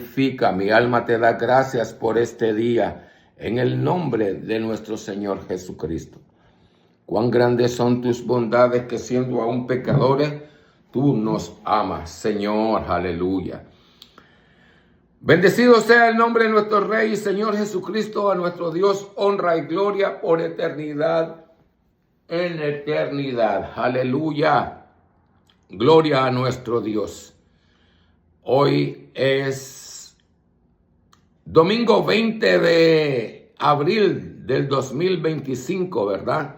glorifica, mi alma te da gracias por este día, en el nombre de nuestro Señor Jesucristo. Cuán grandes son tus bondades, que siendo aún pecadores, tú nos amas, Señor, aleluya. Bendecido sea el nombre de nuestro Rey y Señor Jesucristo, a nuestro Dios, honra y gloria por eternidad en eternidad. Aleluya. Gloria a nuestro Dios. Hoy es domingo 20 de abril del 2025, ¿verdad?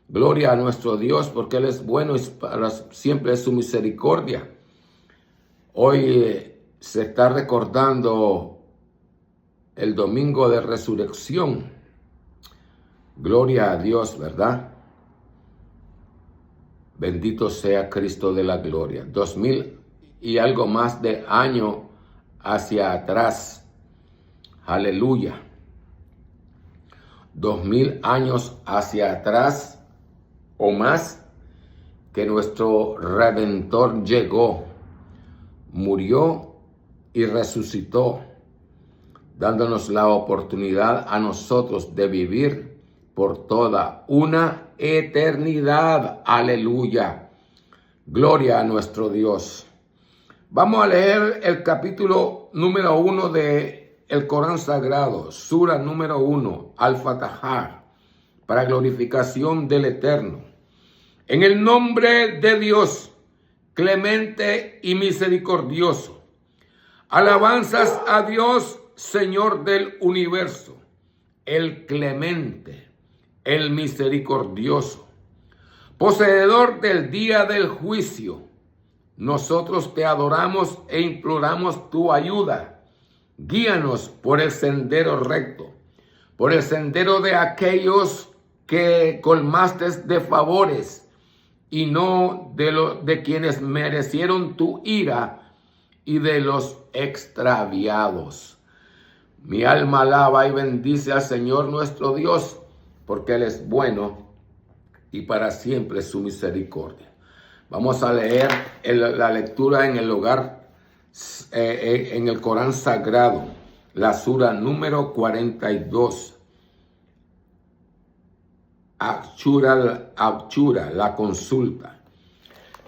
Gloria a nuestro Dios, porque Él es bueno y para siempre es su misericordia. Hoy se está recordando el domingo de resurrección. Gloria a Dios, ¿verdad? Bendito sea Cristo de la gloria. 2000 y algo más de año hacia atrás. Aleluya. 2000 años hacia atrás o más, que nuestro Redentor llegó, murió y resucitó, dándonos la oportunidad a nosotros de vivir por toda una eternidad. Aleluya. Gloria a nuestro Dios. Vamos a leer el capítulo número 1 de el Corán Sagrado, sura número 1, Al-Fatihah, para glorificación del Eterno. En el nombre de Dios, clemente y misericordioso. Alabanzas a Dios, Señor del universo, el clemente, el misericordioso, poseedor del día del juicio. Nosotros te adoramos e imploramos tu ayuda. Guíanos por el sendero recto, por el sendero de aquellos que colmaste de favores y no de quienes merecieron tu ira y de los extraviados. Mi alma alaba y bendice al Señor nuestro Dios, porque Él es bueno y para siempre su misericordia. Vamos a leer la lectura en el hogar, en el Corán Sagrado, la sura número 42. Achura, la consulta.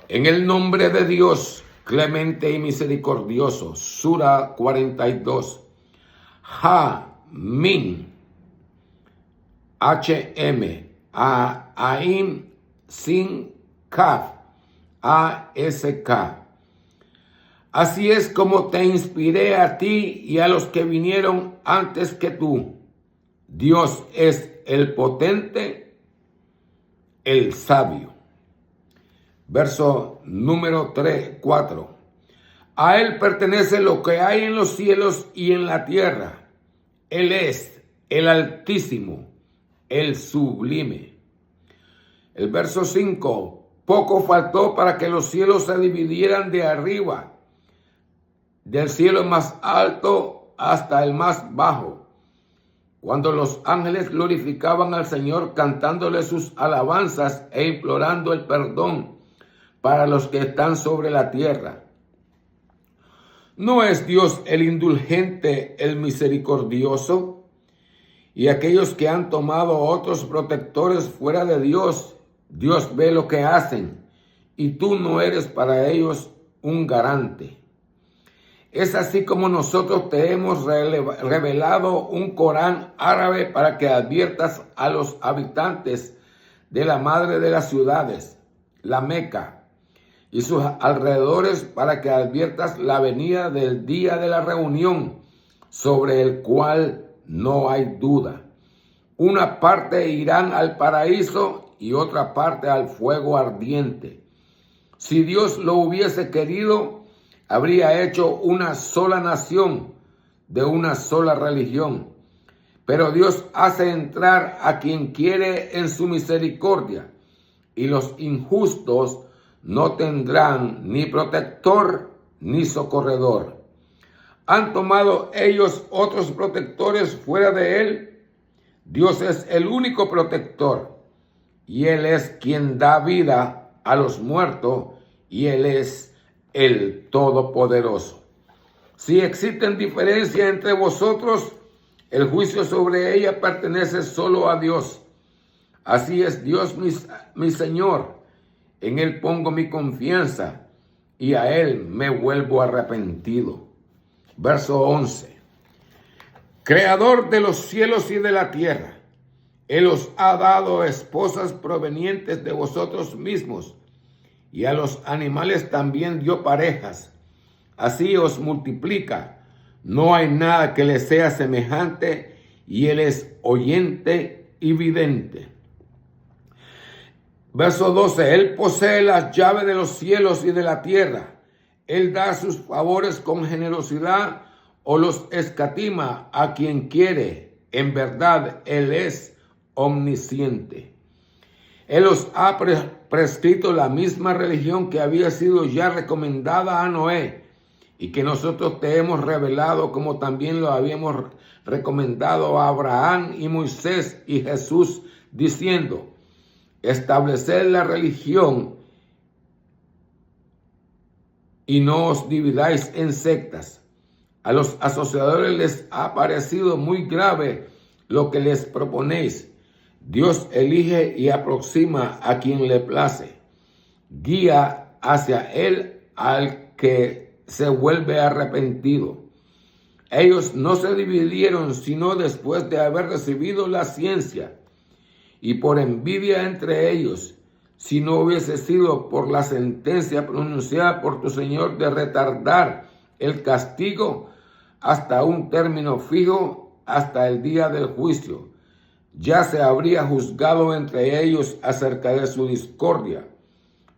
En el nombre de Dios, clemente y misericordioso, sura 42. Ha-Mim, H-M, A-Aim, Sin, Kaf, A-S-K. Así es como te inspiré a ti y a los que vinieron antes que tú. Dios es el potente, el sabio. Verso número 4. A Él pertenece lo que hay en los cielos y en la tierra. Él es el Altísimo, el Sublime. El verso 5. Poco faltó para que los cielos se dividieran de arriba, del cielo más alto hasta el más bajo, cuando los ángeles glorificaban al Señor cantándole sus alabanzas e implorando el perdón para los que están sobre la tierra. ¿No es Dios el indulgente, el misericordioso? Y aquellos que han tomado otros protectores fuera de Dios, Dios ve lo que hacen, y tú no eres para ellos un garante. Es así como nosotros te hemos revelado un Corán árabe para que adviertas a los habitantes de la madre de las ciudades, la Meca, y sus alrededores, para que adviertas la venida del día de la reunión, sobre el cual no hay duda. Una parte irán al paraíso y otra parte al fuego ardiente. Si Dios lo hubiese querido, habría hecho una sola nación de una sola religión. Pero Dios hace entrar a quien quiere en su misericordia, y los injustos no tendrán ni protector ni socorredor. ¿Han tomado ellos otros protectores fuera de Él? Dios es el único protector, y Él es quien da vida a los muertos, y Él es el Todopoderoso. Si existen diferencias entre vosotros, el juicio sobre ella pertenece solo a Dios. Así es Dios mi Señor. En Él pongo mi confianza y a Él me vuelvo arrepentido. Verso 11. Creador de los cielos y de la tierra, Él os ha dado esposas provenientes de vosotros mismos, y a los animales también dio parejas. Así os multiplica. No hay nada que le sea semejante, y Él es oyente y vidente. Verso 12. Él posee las llaves de los cielos y de la tierra. Él da sus favores con generosidad o los escatima a quien quiere. En verdad, Él es omnisciente. Él os ha prescrito la misma religión que había sido ya recomendada a Noé y que nosotros te hemos revelado, como también lo habíamos recomendado a Abraham y Moisés y Jesús, diciendo: estableced la religión y no os dividáis en sectas. A los asociadores les ha parecido muy grave lo que les proponéis. Dios elige y aproxima a quien le place. Guía hacia Él al que se vuelve arrepentido. Ellos no se dividieron sino después de haber recibido la ciencia, y por envidia entre ellos, si no hubiese sido por la sentencia pronunciada por tu Señor de retardar el castigo hasta un término fijo, hasta el día del juicio, ya se habría juzgado entre ellos acerca de su discordia.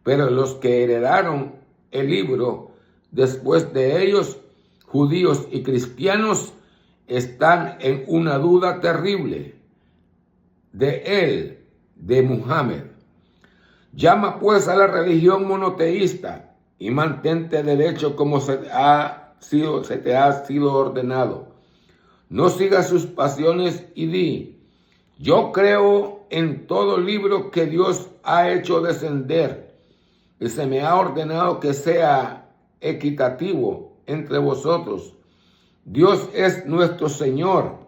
Pero los que heredaron el libro después de ellos, judíos y cristianos, están en una duda terrible de él, de Muhammad. Llama pues a la religión monoteísta y mantente derecho como se te ha sido ordenado. No sigas sus pasiones y di: yo creo en todo libro que Dios ha hecho descender, y se me ha ordenado que sea equitativo entre vosotros. Dios es nuestro Señor,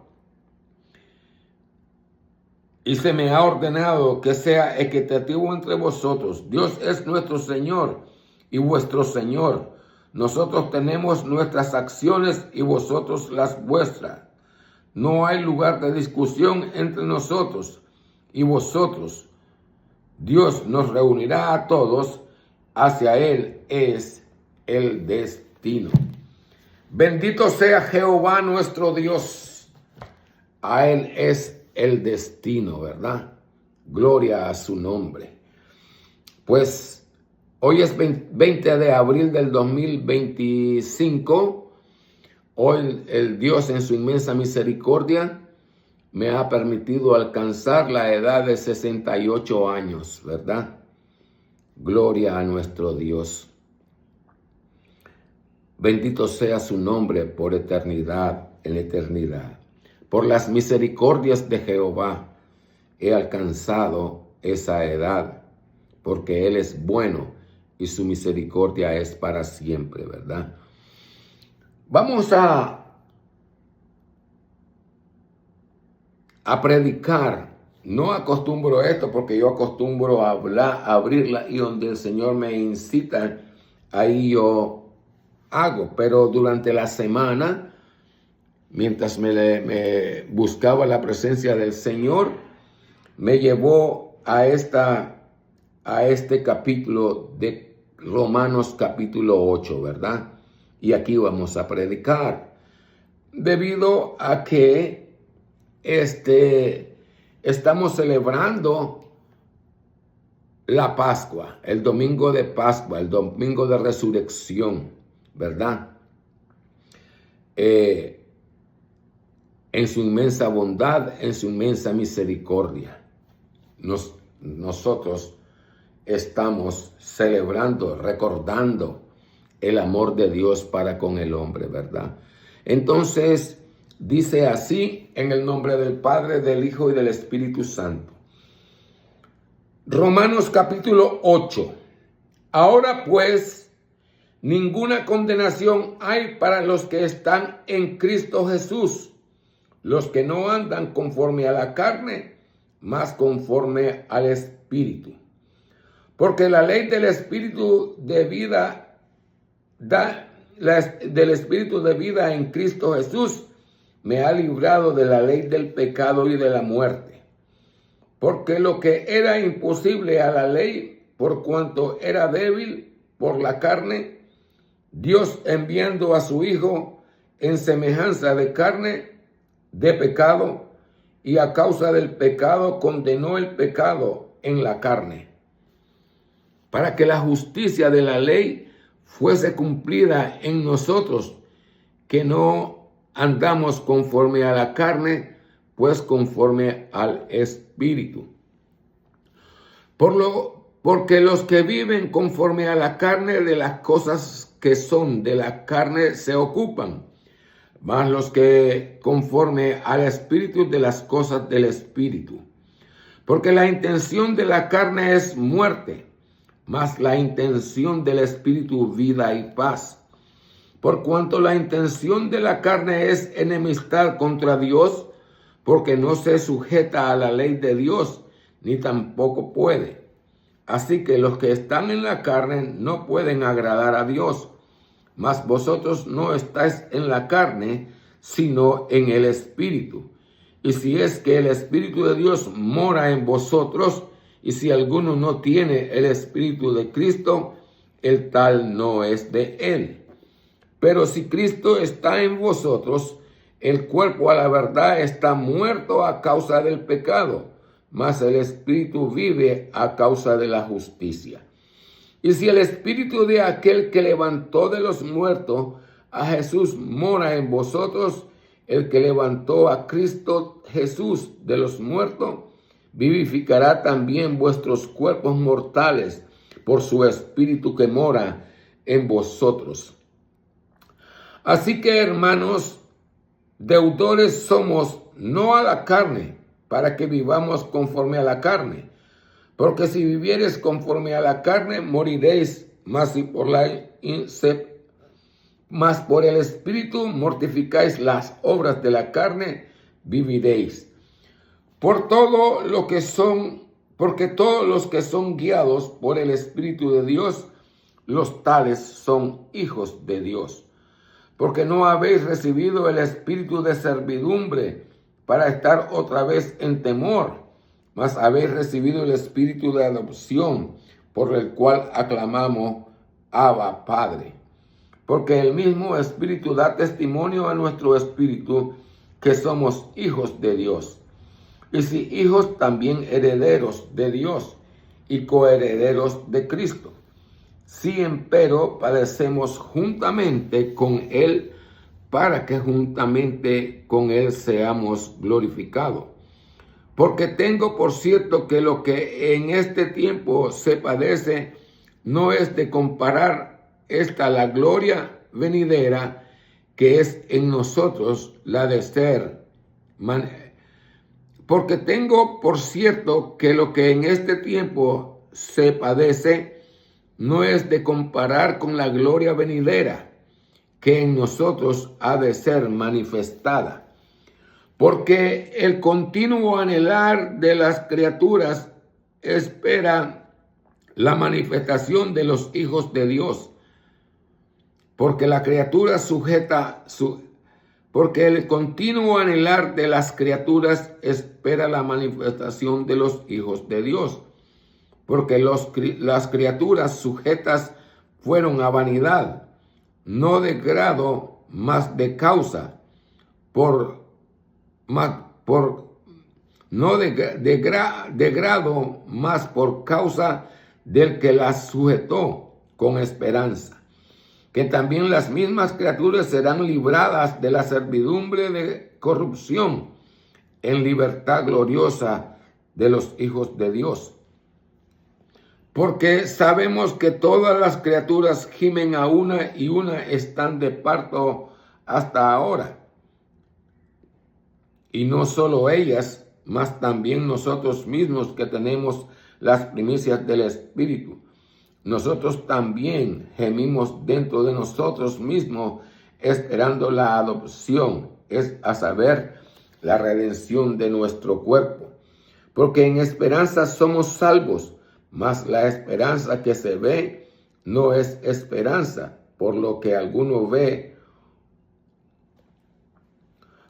y se me ha ordenado que sea equitativo entre vosotros. Dios es nuestro Señor y vuestro Señor. Nosotros tenemos nuestras acciones y vosotros las vuestras. No hay lugar de discusión entre nosotros y vosotros. Dios nos reunirá a todos. Hacia Él es el destino. Bendito sea Jehová nuestro Dios. A Él es el destino, ¿verdad? Gloria a su nombre. Pues hoy es 20 de abril del 2025. Hoy el Dios en su inmensa misericordia me ha permitido alcanzar la edad de 68 años, ¿verdad? Gloria a nuestro Dios. Bendito sea su nombre por eternidad, en eternidad. Por las misericordias de Jehová he alcanzado esa edad, porque Él es bueno y su misericordia es para siempre, ¿verdad? Vamos a predicar. No acostumbro esto porque yo acostumbro a hablar, a abrirla, y donde el Señor me incita, ahí yo hago. Pero durante la semana, mientras me buscaba la presencia del Señor, me llevó a este capítulo de Romanos capítulo 8, ¿verdad? Y aquí vamos a predicar, debido a que estamos celebrando la Pascua, el domingo de Pascua, el domingo de resurrección, ¿verdad? En su inmensa bondad, en su inmensa misericordia, nosotros estamos celebrando, recordando el amor de Dios para con el hombre, ¿verdad? Entonces, dice así, en el nombre del Padre, del Hijo y del Espíritu Santo. Romanos capítulo 8. Ahora pues, ninguna condenación hay para los que están en Cristo Jesús, los que no andan conforme a la carne, mas conforme al Espíritu. Porque la ley del Espíritu de vida del Espíritu de vida en Cristo Jesús me ha librado de la ley del pecado y de la muerte. Porque lo que era imposible a la ley, por cuanto era débil por la carne, Dios enviando a su Hijo en semejanza de carne, de pecado, y a causa del pecado condenó el pecado en la carne, para que la justicia de la ley fuese cumplida en nosotros, que no andamos conforme a la carne, pues conforme al Espíritu. Porque los que viven conforme a la carne, de las cosas que son de la carne se ocupan, mas los que conforme al Espíritu, de las cosas del Espíritu. Porque la intención de la carne es muerte, mas la intención del Espíritu vida y paz. Por cuanto la intención de la carne es enemistad contra Dios, porque no se sujeta a la ley de Dios, ni tampoco puede. Así que los que están en la carne no pueden agradar a Dios. Mas vosotros no estáis en la carne, sino en el Espíritu. Y si es que el Espíritu de Dios mora en vosotros, y si alguno no tiene el Espíritu de Cristo, el tal no es de él. Pero si Cristo está en vosotros, el cuerpo a la verdad está muerto a causa del pecado, mas el Espíritu vive a causa de la justicia. Y si el Espíritu de aquel que levantó de los muertos a Jesús mora en vosotros, el que levantó a Cristo Jesús de los muertos, vivificará también vuestros cuerpos mortales por su Espíritu que mora en vosotros. Así que, hermanos, deudores somos no a la carne, para que vivamos conforme a la carne. Porque si viviereis conforme a la carne, moriréis, mas por el Espíritu mortificáis las obras de la carne, viviréis. Porque todos los que son guiados por el Espíritu de Dios, los tales son hijos de Dios. Porque no habéis recibido el espíritu de servidumbre para estar otra vez en temor, mas habéis recibido el espíritu de adopción, por el cual aclamamos Abba, Padre. Porque el mismo Espíritu da testimonio a nuestro espíritu que somos hijos de Dios. Y si hijos, también herederos de Dios y coherederos de Cristo. Si empero padecemos juntamente con Él, para que juntamente con Él seamos glorificados. Porque tengo por cierto que lo que en este tiempo se padece no es de comparar la gloria venidera que es en nosotros la de ser. Porque tengo por cierto que lo que en este tiempo se padece no es de comparar con la gloria venidera que en nosotros ha de ser manifestada. Porque el continuo anhelar de las criaturas espera la manifestación de los hijos de Dios. Porque el continuo anhelar de las criaturas espera la manifestación de los hijos de Dios. Porque las criaturas sujetas fueron a vanidad, no de grado, mas de causa, no de grado, mas por causa del que las sujetó, con esperanza, que también las mismas criaturas serán libradas de la servidumbre de corrupción, en libertad gloriosa de los hijos de Dios. Porque sabemos que todas las criaturas gimen a una y una están de parto hasta ahora. Y no solo ellas, mas también nosotros mismos que tenemos las primicias del Espíritu. nosotros también gemimos dentro de nosotros mismos, esperando la adopción, es a saber, la redención de nuestro cuerpo. Porque en esperanza somos salvos, mas la esperanza que se ve no es esperanza, por lo que alguno ve.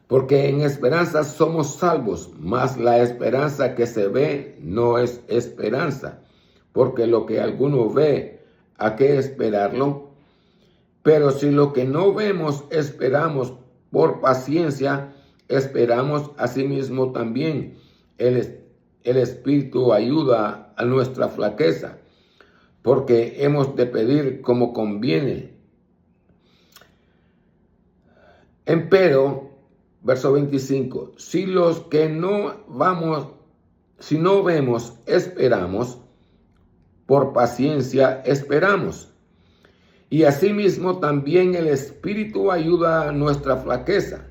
Porque en esperanza somos salvos, mas la esperanza que se ve no es esperanza, porque lo que alguno ve, ¿a qué esperarlo? Pero si lo que no vemos esperamos por paciencia, esperamos asimismo también. El Espíritu ayuda a nuestra flaqueza, porque hemos de pedir como conviene. Empero, verso 25, si no vemos, esperamos, por paciencia esperamos. Y asimismo también el Espíritu ayuda a nuestra flaqueza,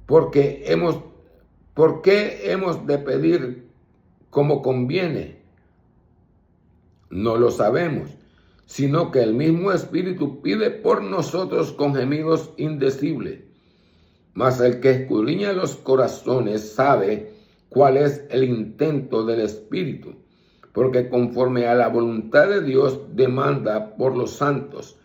porque hemos de pedir como conviene. No lo sabemos, sino que el mismo Espíritu pide por nosotros con gemidos indecibles. Mas el que escudriña los corazones sabe cuál es el intento del Espíritu, porque conforme a la voluntad de Dios demanda por los santos.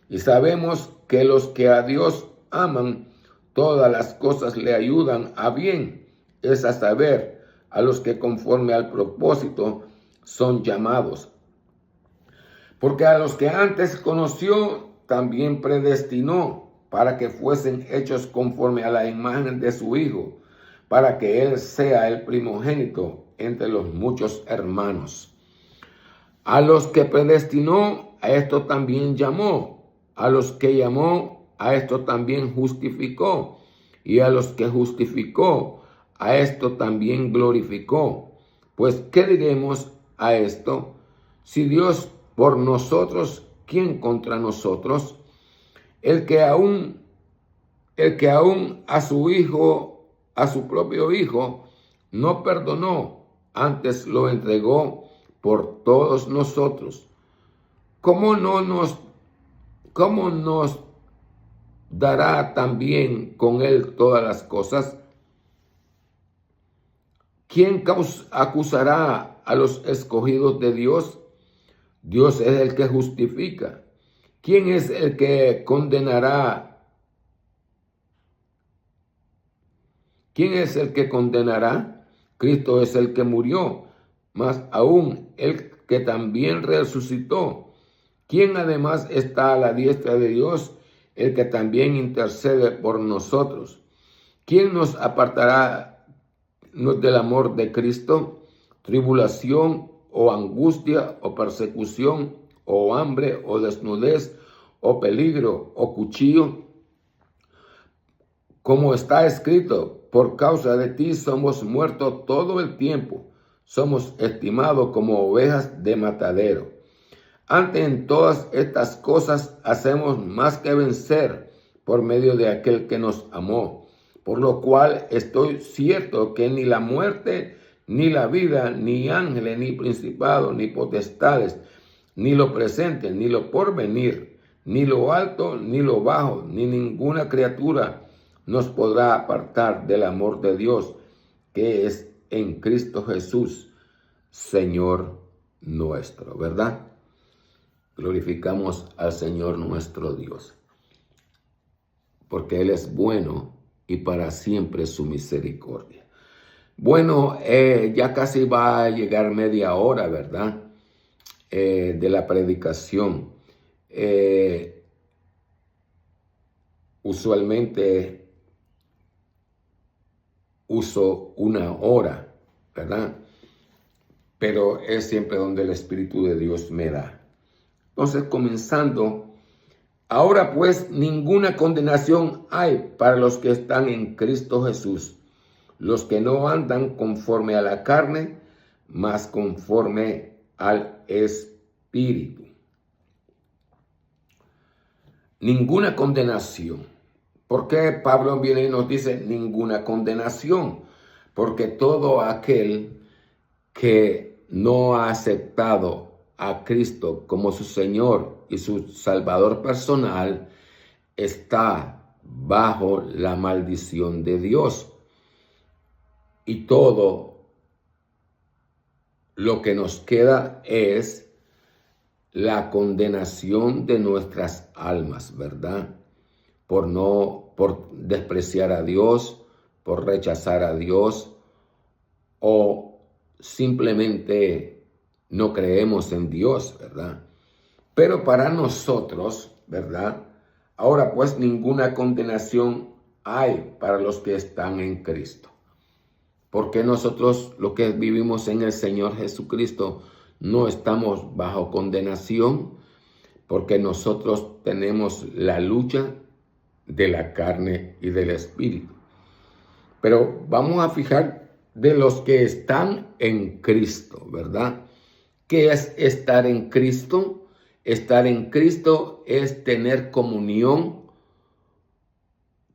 Y sabemos que los que a Dios aman, todas las cosas le ayudan a bien, es a saber, a los que conforme al propósito son llamados. Porque a los que antes conoció, también predestinó para que fuesen hechos conforme a la imagen de su Hijo, para que Él sea el primogénito entre los muchos hermanos. A los que predestinó, a esto también llamó. A los que llamó, a esto también justificó. Y a los que justificó, a esto también glorificó. Pues, ¿qué diremos a esto? Si Dios por nosotros, ¿quién contra nosotros? El que aún a su Hijo, a su propio Hijo, no perdonó, antes lo entregó por todos nosotros. ¿Cómo nos dará también con Él todas las cosas? ¿Quién acusará a los escogidos de Dios? Dios es el que justifica. ¿Quién es el que condenará? ¿Quién es el que condenará? Cristo es el que murió, más aún el que también resucitó, quien además está a la diestra de Dios, el que también intercede por nosotros. ¿Quién nos apartará del amor de Cristo? Tribulación, o angustia, o persecución, o hambre, o desnudez, o peligro, o cuchillo. Como está escrito, por causa de ti somos muertos todo el tiempo, somos estimados como ovejas de matadero. Antes en todas estas cosas hacemos más que vencer por medio de aquel que nos amó, por lo cual estoy cierto que ni la muerte, ni la vida, ni ángeles, ni principados, ni potestades, ni lo presente, ni lo porvenir, ni lo alto, ni lo bajo, ni ninguna criatura nos podrá apartar del amor de Dios, que es en Cristo Jesús, Señor nuestro, ¿verdad? Glorificamos al Señor nuestro Dios, porque Él es bueno y para siempre su misericordia. Bueno, ya casi va a llegar media hora, ¿verdad? De la predicación. Usualmente uso 1 hora, ¿verdad? Pero es siempre donde el Espíritu de Dios me da. Entonces, comenzando, ahora pues ninguna condenación hay para los que están en Cristo Jesús, los que no andan conforme a la carne, mas conforme al Espíritu. Ninguna condenación. ¿Por qué Pablo viene y nos dice ninguna condenación? Porque todo aquel que no ha aceptado a Cristo como su Señor y su Salvador personal está bajo la maldición de Dios. Y todo lo que nos queda es la condenación de nuestras almas, ¿verdad? Por despreciar a Dios, por rechazar a Dios, o simplemente no creemos en Dios, ¿verdad? Pero para nosotros, ¿verdad? Ahora pues ninguna condenación hay para los que están en Cristo. Porque nosotros, los que vivimos en el Señor Jesucristo, no estamos bajo condenación, porque nosotros tenemos la lucha de la carne y del espíritu. Pero vamos a fijar de los que están en Cristo, ¿verdad? ¿Qué es estar en Cristo? Estar en Cristo es tener comunión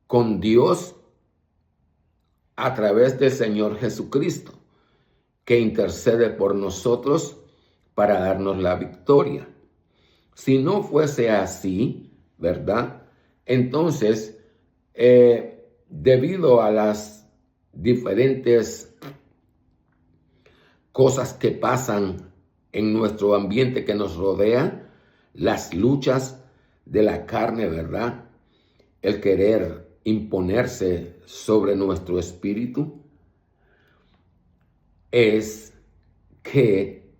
con Dios a través del Señor Jesucristo, que intercede por nosotros para darnos la victoria. Si no fuese así, ¿verdad? Entonces, debido a las diferentes cosas que pasan en nuestro ambiente que nos rodea, las luchas de la carne, ¿verdad? El querer imponerse sobre nuestro espíritu, es que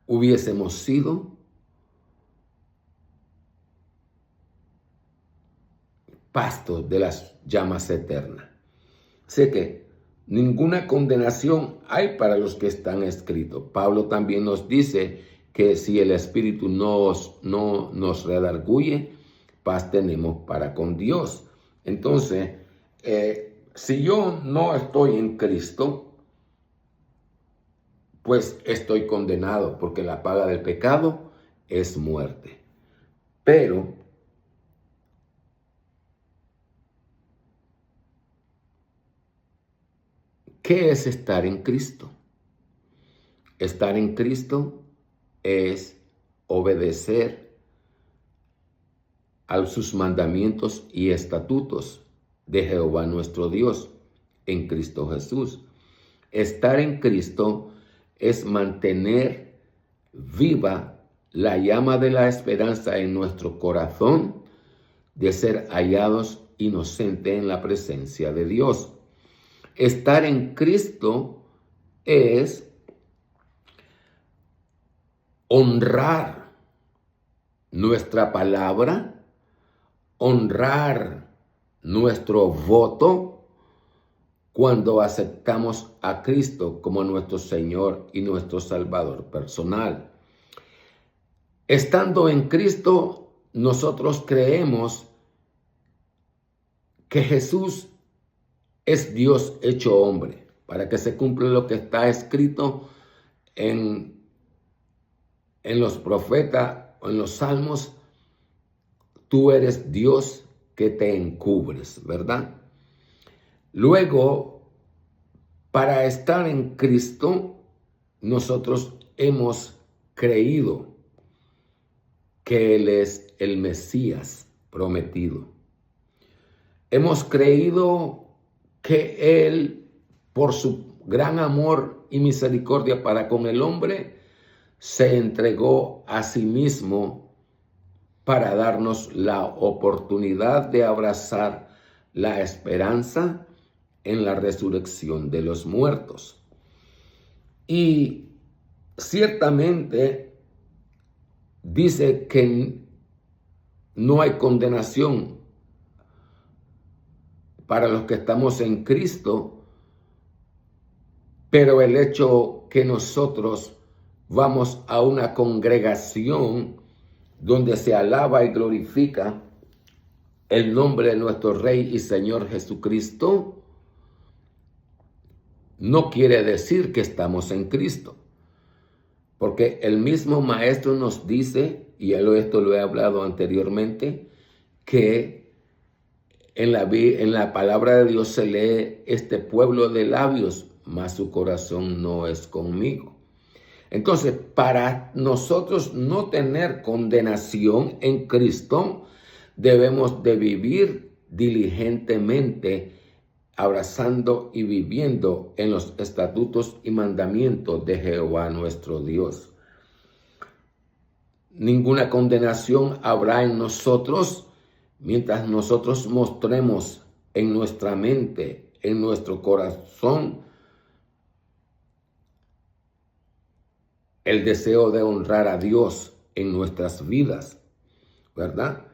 hubiésemos sido pastos de las llamas eternas. Sé que ninguna condenación hay para los que están escritos. Pablo también nos dice que si el Espíritu no nos redarguye, paz tenemos para con Dios. Entonces, si yo no estoy en Cristo, pues estoy condenado, porque la paga del pecado es muerte. Pero ¿qué es estar en Cristo? Estar en Cristo es obedecer a sus mandamientos y estatutos de Jehová nuestro Dios en Cristo Jesús. Estar en Cristo es mantener viva la llama de la esperanza en nuestro corazón de ser hallados inocentes en la presencia de Dios. Estar en Cristo es honrar nuestra palabra, honrar nuestro voto cuando aceptamos a Cristo como nuestro Señor y nuestro Salvador personal. Estando en Cristo, nosotros creemos que Jesús es Dios hecho hombre, para que se cumpla lo que está escrito en los profetas o en los salmos. Tú eres Dios que te encubres, ¿verdad? Luego, para estar en Cristo, nosotros hemos creído que Él es el Mesías prometido. Hemos creído que Él, por su gran amor y misericordia para con el hombre, se entregó a sí mismo para darnos la oportunidad de abrazar la esperanza en la resurrección de los muertos. Y ciertamente dice que no hay condenación para los que estamos en Cristo, pero el hecho que nosotros vamos a una congregación donde se alaba y glorifica el nombre de nuestro Rey y Señor Jesucristo, no quiere decir que estamos en Cristo. Porque el mismo Maestro nos dice, y esto lo he hablado anteriormente, que en la palabra de Dios se lee: este pueblo de labios, mas su corazón no es conmigo. Entonces, para nosotros no tener condenación en Cristo, debemos de vivir diligentemente, abrazando y viviendo en los estatutos y mandamientos de Jehová nuestro Dios. Ninguna condenación habrá en nosotros mientras nosotros mostremos en nuestra mente, en nuestro corazón, el deseo de honrar a Dios en nuestras vidas, ¿verdad?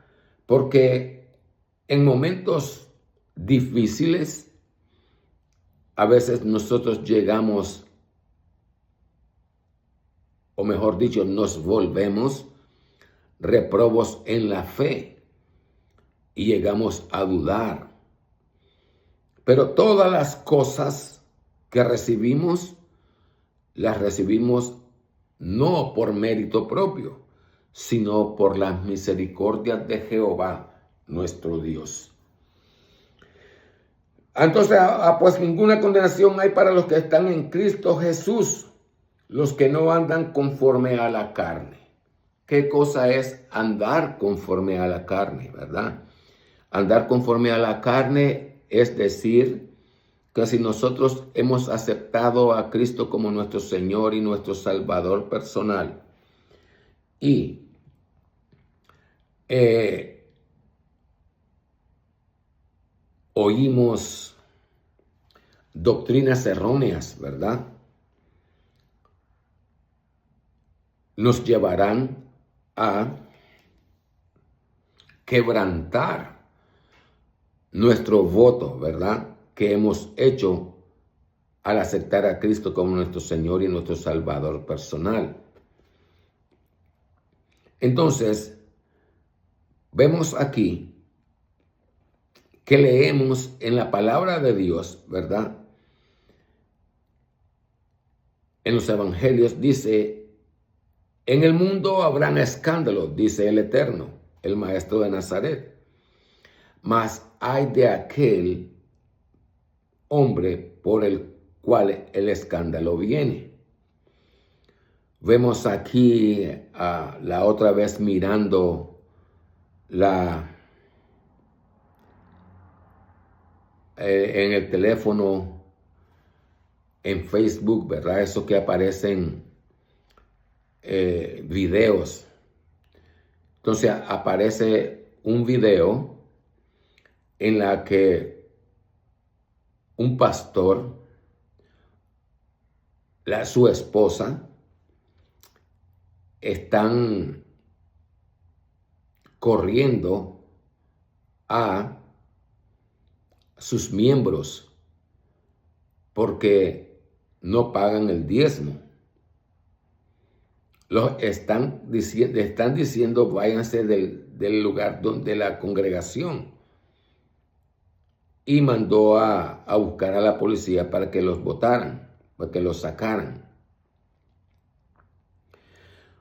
Porque en momentos difíciles, a veces nosotros llegamos, o mejor dicho, nos volvemos reprobos en la fe y llegamos a dudar. Pero todas las cosas que recibimos, las recibimos no por mérito propio, sino por las misericordias de Jehová, nuestro Dios. Entonces, pues ninguna condenación hay para los que están en Cristo Jesús, los que no andan conforme a la carne. ¿Qué cosa es andar conforme a la carne, verdad? Andar conforme a la carne es decir que si nosotros hemos aceptado a Cristo como nuestro Señor y nuestro Salvador personal y oímos doctrinas erróneas, ¿verdad? Nos llevarán a quebrantar nuestro voto, ¿verdad?, que hemos hecho al aceptar a Cristo como nuestro Señor y nuestro Salvador personal. Entonces, vemos aquí que leemos en la palabra de Dios, ¿verdad? En los evangelios dice: en el mundo habrán escándalos, dice el Eterno, el Maestro de Nazaret. Mas hay de aquel hombre por el cual el escándalo viene. Vemos aquí la otra vez mirando en el teléfono, en Facebook, ¿verdad? Eso que aparecen videos. Entonces aparece un video en la que un pastor, su esposa, están corriendo a sus miembros porque no pagan el diezmo. Están diciendo váyanse del lugar de la congregación. Y mandó a buscar a la policía para que los botaran, para que los sacaran.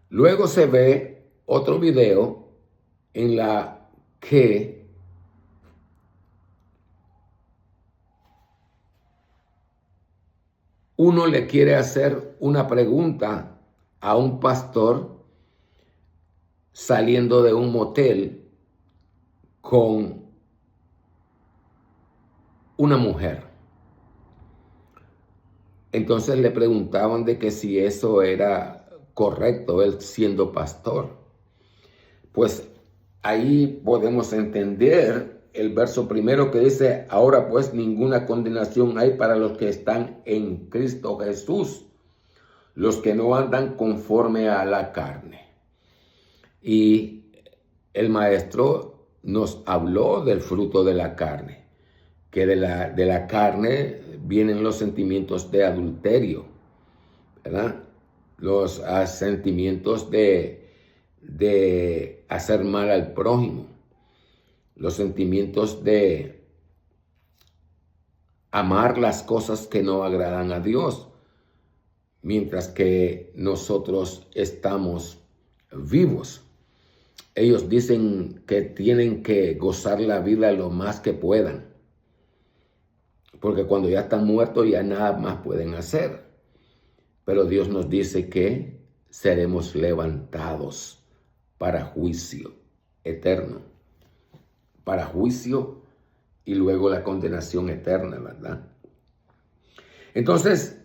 Luego se ve otro video en la que uno le quiere hacer una pregunta a un pastor saliendo de un motel con una mujer. Entonces le preguntaban de que si eso era correcto, él siendo pastor. Pues ahí podemos entender el verso primero que dice: ahora pues ninguna condenación hay para los que están en Cristo Jesús, los que no andan conforme a la carne. Y el maestro nos habló del fruto de la carne, que de la carne vienen los sentimientos de adulterio, ¿verdad? Los sentimientos de hacer mal al prójimo, los sentimientos de amar las cosas que no agradan a Dios, mientras que nosotros estamos vivos. Ellos dicen que tienen que gozar la vida lo más que puedan, porque cuando ya están muertos ya nada más pueden hacer. pero Dios nos dice que seremos levantados para juicio eterno, para juicio y luego la condenación eterna, ¿verdad? Entonces,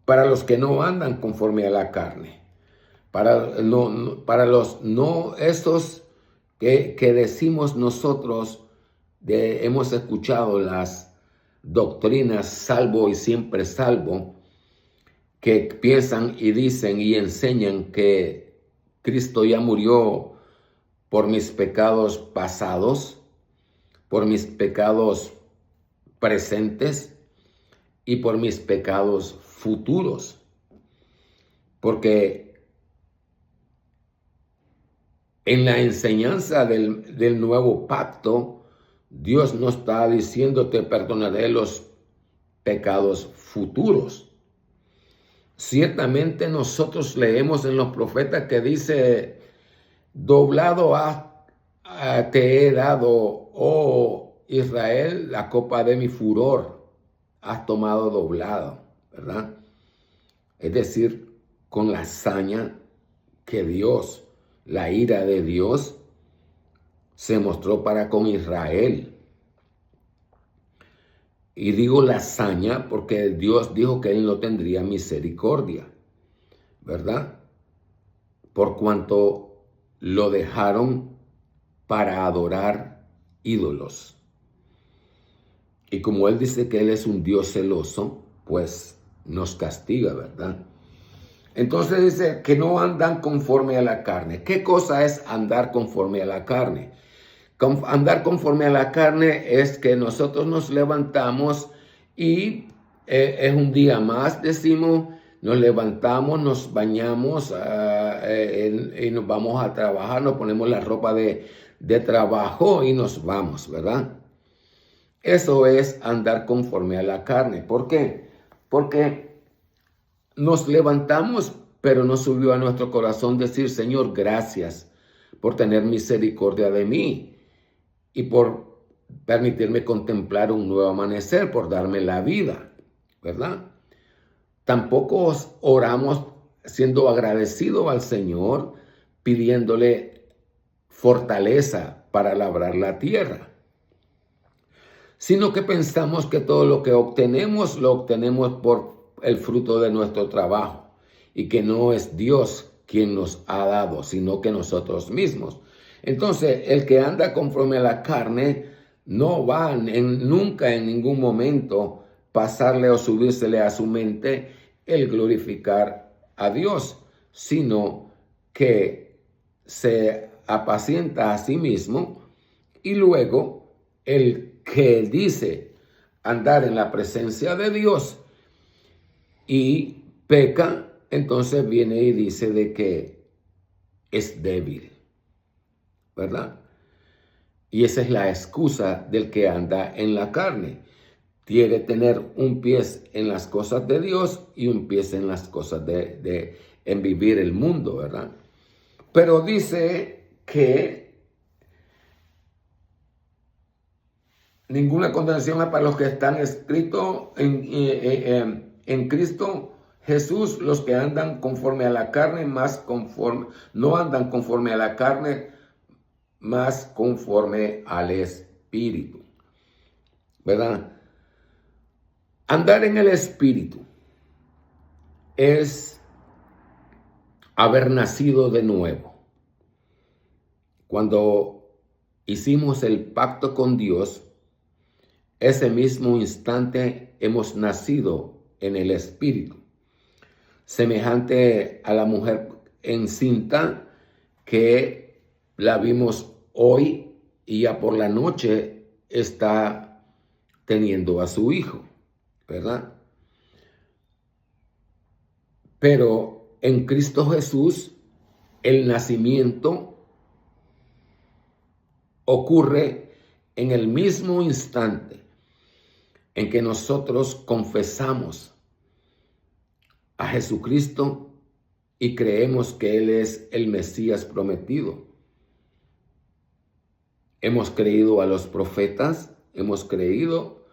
para los que no andan conforme a la carne, para los no estos que decimos nosotros, hemos escuchado las doctrinas salvo y siempre salvo, que piensan y dicen y enseñan que Cristo ya murió por mis pecados pasados, por mis pecados presentes y por mis pecados futuros. Porque en la enseñanza del nuevo pacto, Dios no está diciendo te perdonaré los pecados futuros. Ciertamente nosotros leemos en los profetas que dice, doblado te he dado, oh Israel, la copa de mi furor, has tomado doblado, ¿verdad? Es decir, con la hazaña que Dios, la ira de Dios, se mostró para con Israel. Y digo la hazaña porque Dios dijo que Él no tendría misericordia, ¿verdad? Por cuanto lo dejaron para adorar ídolos. Y como Él dice que Él es un Dios celoso, pues nos castiga, ¿verdad? Entonces dice que no andan conforme a la carne. ¿Qué cosa es andar conforme a la carne? Andar conforme a la carne es que nosotros nos levantamos y es un día más, decimos, nos levantamos, nos bañamos y nos vamos a trabajar, nos ponemos la ropa de trabajo y nos vamos, ¿verdad? Eso es andar conforme a la carne. ¿Por qué? Porque nos levantamos, pero no subió a nuestro corazón decir, Señor, gracias por tener misericordia de mí y por permitirme contemplar un nuevo amanecer, por darme la vida, ¿verdad? Tampoco oramos siendo agradecidos al Señor, pidiéndole fortaleza para labrar la tierra, sino que pensamos que todo lo que obtenemos, lo obtenemos por el fruto de nuestro trabajo y que no es Dios quien nos ha dado, sino que nosotros mismos. Entonces, el que anda conforme a la carne no va nunca en ningún momento pasarle o subírsele a su mente el glorificar a Dios, sino que se apacienta a sí mismo y luego el que dice andar en la presencia de Dios y peca, entonces viene y dice de que es débil, ¿verdad? Y esa es la excusa del que anda en la carne. Quiere tener un pie en las cosas de Dios y un pie en las cosas en vivir el mundo, ¿verdad? Pero dice que ninguna condenación hay para los que están escritos en Cristo Jesús, los que andan conforme a la carne, no andan conforme a la carne, más conforme al Espíritu, ¿verdad? Andar en el Espíritu es haber nacido de nuevo. Cuando hicimos el pacto con Dios, ese mismo instante hemos nacido en el Espíritu, semejante a la mujer encinta que la vimos hoy y ya por la noche está teniendo a su hijo, ¿verdad? Pero en Cristo Jesús el nacimiento ocurre en el mismo instante en que nosotros confesamos a Jesucristo y creemos que Él es el Mesías prometido. Hemos creído a los profetas, hemos creído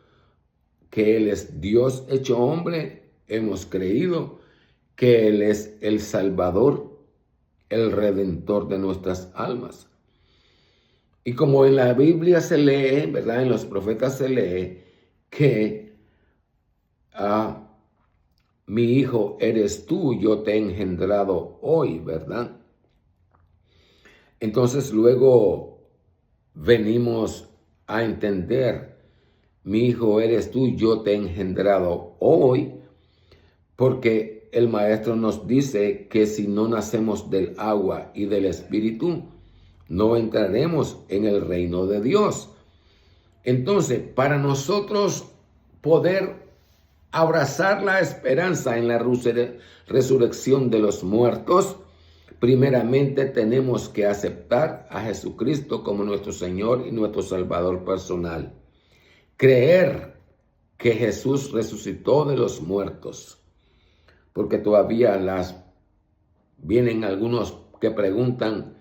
que Él es Dios hecho hombre, hemos creído que Él es el Salvador, el Redentor de nuestras almas. Y como en la Biblia se lee, ¿verdad? En los profetas se lee que mi hijo eres tú, yo te he engendrado hoy, ¿verdad? Entonces luego venimos a entender, mi hijo eres tú, yo te he engendrado hoy, porque el maestro nos dice que si no nacemos del agua y del espíritu, no entraremos en el reino de Dios. Entonces, para nosotros poder abrazar la esperanza en la resurrección de los muertos, primeramente tenemos que aceptar a Jesucristo como nuestro Señor y nuestro Salvador personal. Creer que Jesús resucitó de los muertos. Porque todavía vienen algunos que preguntan,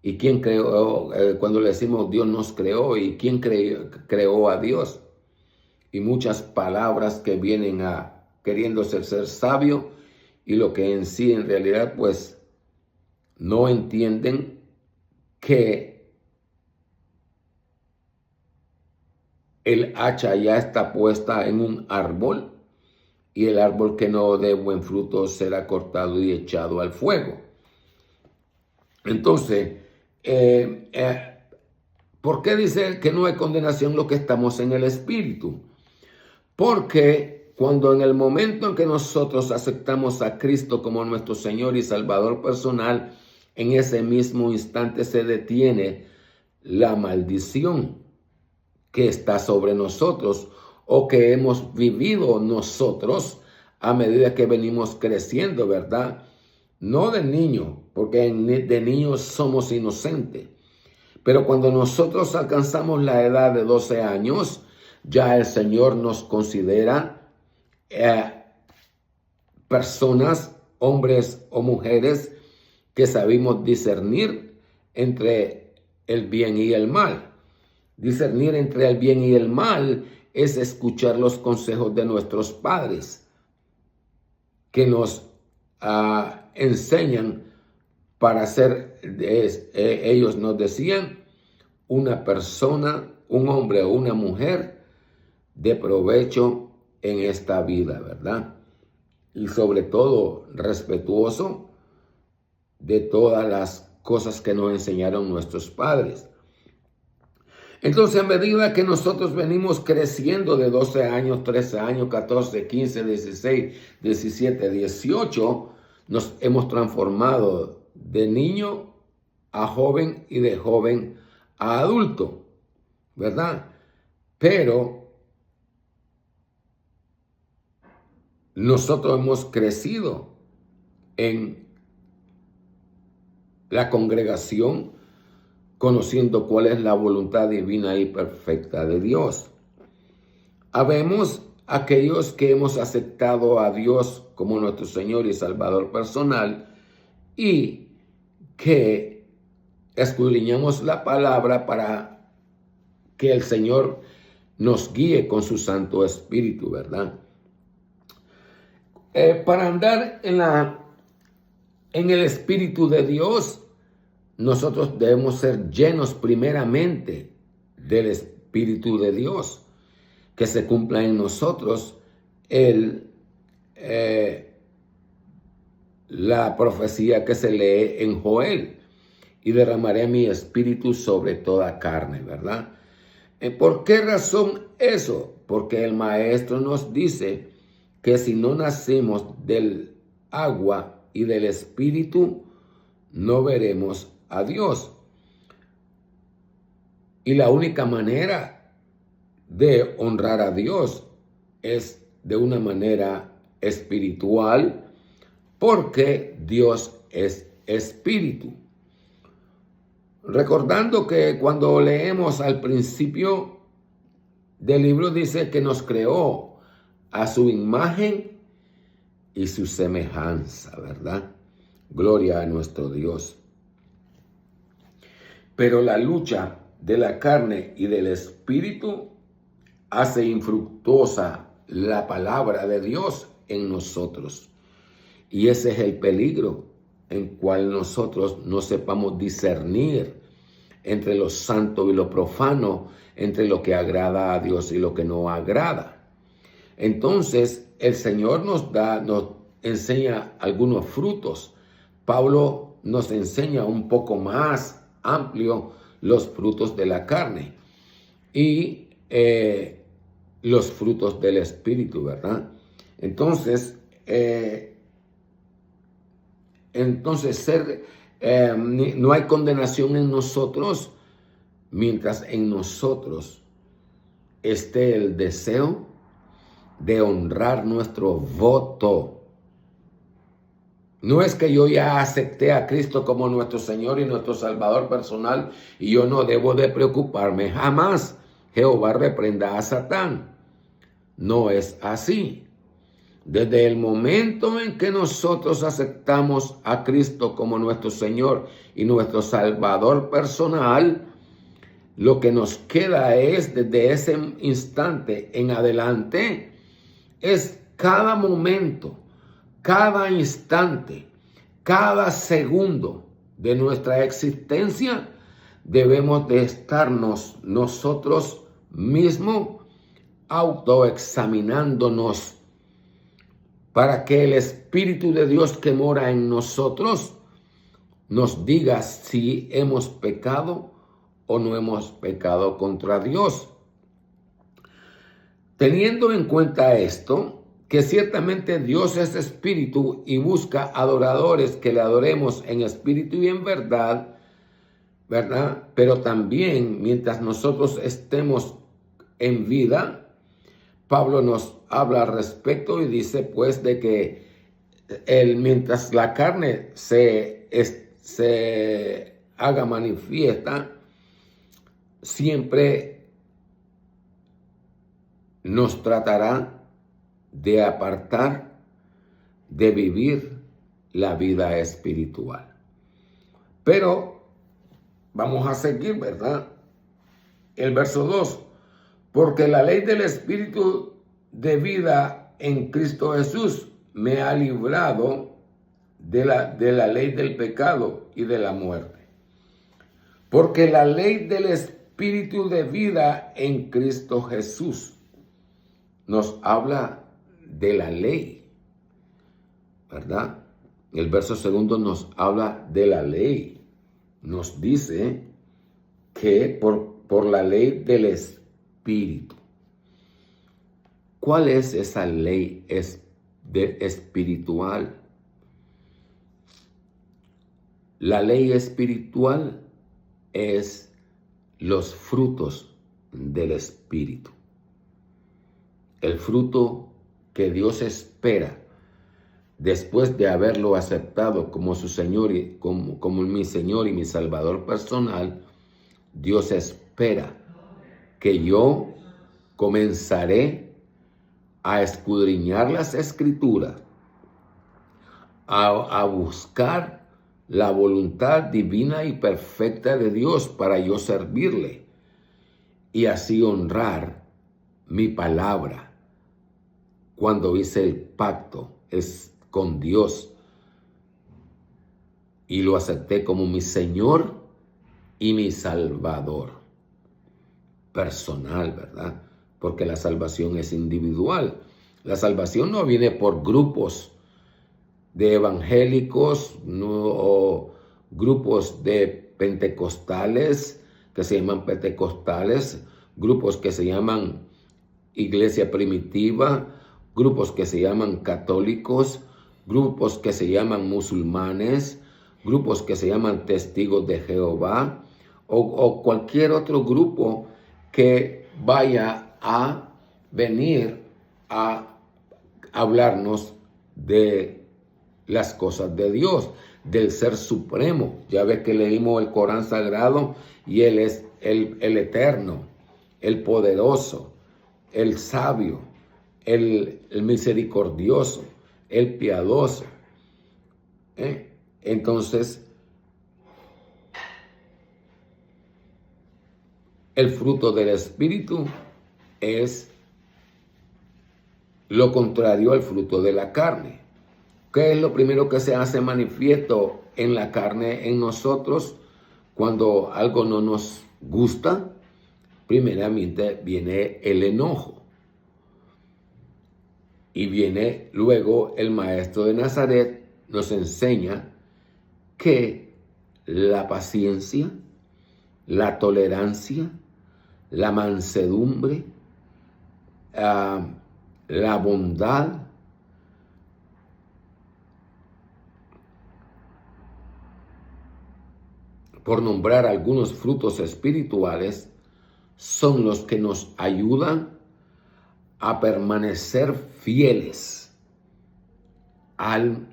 ¿y quién creó? Cuando le decimos Dios nos creó, ¿y quién creó a Dios? Y muchas palabras que vienen queriendo ser sabio, y lo que en sí en realidad pues no entienden que el hacha ya está puesta en un árbol, y el árbol que no dé buen fruto será cortado y echado al fuego. Entonces, ¿por qué dice que no hay condenación los que estamos en el Espíritu? Porque cuando en el momento en que nosotros aceptamos a Cristo como nuestro Señor y Salvador personal, en ese mismo instante se detiene la maldición que está sobre nosotros o que hemos vivido nosotros a medida que venimos creciendo, ¿verdad? No de niño, porque de niños somos inocentes. Pero cuando nosotros alcanzamos la edad de 12 años, ya el Señor nos considera personas, hombres o mujeres, que sabemos discernir entre el bien y el mal. Discernir entre el bien y el mal es escuchar los consejos de nuestros padres, que nos enseñan para ser, ellos nos decían, una persona, un hombre o una mujer de provecho en esta vida, ¿verdad? Y sobre todo respetuoso de todas las cosas que nos enseñaron nuestros padres. Entonces, a medida que nosotros venimos creciendo de 12 años, 13 años, 14, 15, 16, 17, 18, nos hemos transformado de niño a joven y de joven a adulto, ¿verdad? Pero nosotros hemos crecido en la congregación, conociendo cuál es la voluntad divina y perfecta de Dios. Habemos aquellos que hemos aceptado a Dios como nuestro Señor y Salvador personal y que escudriñamos la palabra para que el Señor nos guíe con su Santo Espíritu, ¿verdad? Para andar en el Espíritu de Dios, nosotros debemos ser llenos primeramente del Espíritu de Dios, que se cumpla en nosotros la profecía que se lee en Joel, y derramaré mi espíritu sobre toda carne, ¿verdad? ¿Por qué razón eso? Porque el maestro nos dice que si no nacemos del agua y del espíritu, no veremos a Dios. Y la única manera de honrar a Dios es de una manera espiritual, porque Dios es espíritu. Recordando que cuando leemos al principio del libro dice que nos creó a su imagen y su semejanza, ¿verdad? Gloria a nuestro Dios. Pero la lucha de la carne y del espíritu hace infructuosa la palabra de Dios en nosotros. Y ese es el peligro en cual nosotros no sepamos discernir entre lo santo y lo profano, entre lo que agrada a Dios y lo que no agrada. Entonces, el Señor nos enseña algunos frutos. Pablo nos enseña un poco más amplio los frutos de la carne y los frutos del Espíritu, ¿verdad? Entonces, no hay condenación en nosotros mientras en nosotros esté el deseo de honrar nuestro voto. No es que yo ya acepté a Cristo como nuestro Señor y nuestro Salvador personal y yo no debo de preocuparme. Jamás Jehová reprenda a Satán. No es así. Desde el momento en que nosotros aceptamos a Cristo como nuestro Señor y nuestro Salvador personal, lo que nos queda es, desde ese instante en adelante, es cada momento, cada instante, cada segundo de nuestra existencia, debemos de estarnos nosotros mismos autoexaminándonos para que el Espíritu de Dios que mora en nosotros nos diga si hemos pecado o no hemos pecado contra Dios. Teniendo en cuenta esto, que ciertamente Dios es espíritu y busca adoradores que le adoremos en espíritu y en verdad, ¿verdad? Pero también mientras nosotros estemos en vida, Pablo nos habla al respecto y dice pues de que mientras la carne se haga manifiesta, siempre nos tratará de apartar de vivir la vida espiritual. Pero vamos a seguir, ¿verdad? El verso 2. Porque la ley del Espíritu de vida en Cristo Jesús me ha librado de la ley del pecado y de la muerte. Porque la ley del Espíritu de vida en Cristo Jesús nos habla de la ley, ¿verdad? El verso 2 nos habla de la ley. Nos dice que por la ley del Espíritu. ¿Cuál es esa ley espiritual? La ley espiritual es los frutos del Espíritu. El fruto que Dios espera después de haberlo aceptado como su Señor y como mi Señor y mi Salvador personal. Dios espera que yo comenzaré a escudriñar las Escrituras, a buscar la voluntad divina y perfecta de Dios para yo servirle y así honrar mi palabra cuando hice el pacto con Dios y lo acepté como mi Señor y mi Salvador personal, ¿verdad? Porque la salvación es individual. La salvación no viene por grupos de evangélicos o grupos de pentecostales que se llaman pentecostales, grupos que se llaman iglesia primitiva, grupos que se llaman católicos, grupos que se llaman musulmanes, grupos que se llaman testigos de Jehová o cualquier otro grupo que vaya a venir a hablarnos de las cosas de Dios, del Ser Supremo. Ya ves que leímos el Corán Sagrado y Él es el Eterno, el Poderoso, el Sabio, el Misericordioso, el Piadoso. Entonces, el fruto del Espíritu es lo contrario al fruto de la carne. ¿Qué es lo primero que se hace manifiesto en la carne en nosotros cuando algo no nos gusta? Primeramente viene el enojo. Y viene luego el maestro de Nazaret, nos enseña que la paciencia, la tolerancia, la mansedumbre, la bondad, por nombrar algunos frutos espirituales, son los que nos ayudan a permanecer fieles al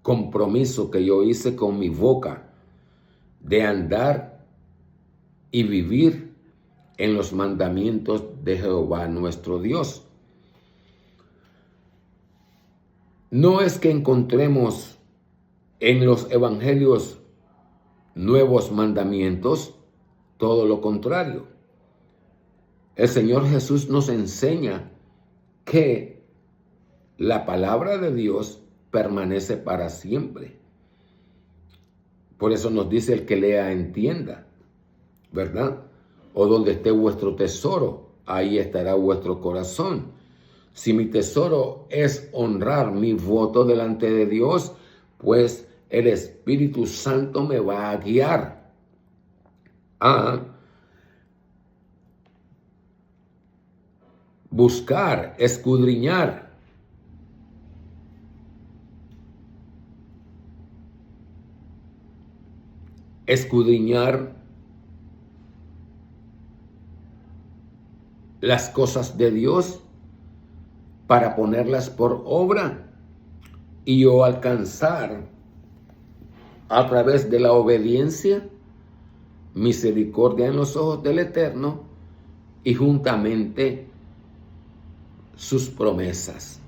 compromiso que yo hice con mi boca de andar y vivir en los mandamientos de Jehová nuestro Dios. No es que encontremos en los evangelios nuevos mandamientos, todo lo contrario. El Señor Jesús nos enseña que la palabra de Dios permanece para siempre. Por eso nos dice: el que lea entienda, ¿verdad? O donde esté vuestro tesoro, ahí estará vuestro corazón. Si mi tesoro es honrar mi voto delante de Dios, pues el Espíritu Santo me va a guiar a buscar, escudriñar las cosas de Dios para ponerlas por obra y yo alcanzar a través de la obediencia misericordia en los ojos del Eterno y juntamente sus promesas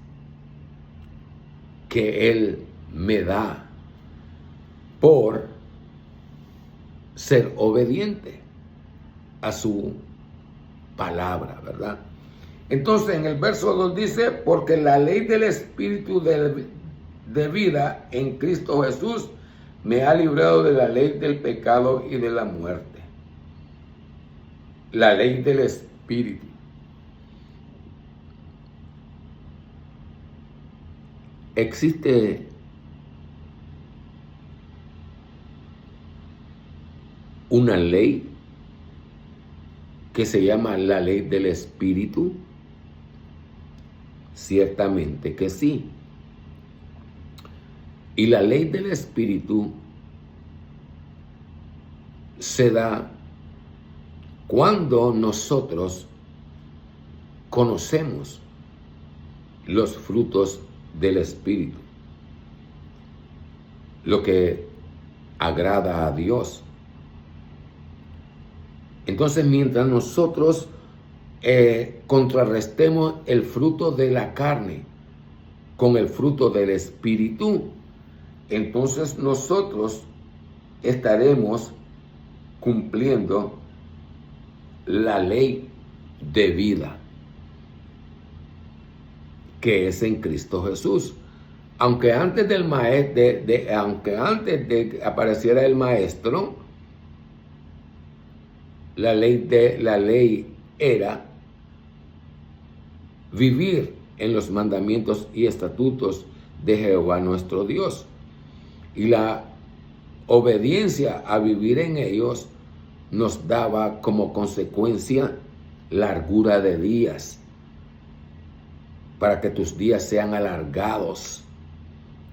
que Él me da por ser obediente a su palabra, ¿verdad? Entonces en el verso 2 dice: porque la ley del Espíritu de vida en Cristo Jesús me ha librado de la ley del pecado y de la muerte. La ley del Espíritu. Existe una ley que se llama la ley del Espíritu. Ciertamente que sí. Y la ley del Espíritu se da cuando nosotros conocemos los frutos del Espíritu, lo que agrada a Dios. Entonces, mientras nosotros contrarrestemos el fruto de la carne con el fruto del Espíritu, entonces nosotros estaremos cumpliendo la ley de vida que es en Cristo Jesús. Aunque antes del antes de que apareciera el Maestro, la ley era vivir en los mandamientos y estatutos de Jehová nuestro Dios. Y la obediencia a vivir en ellos nos daba como consecuencia largura de días, para que tus días sean alargados,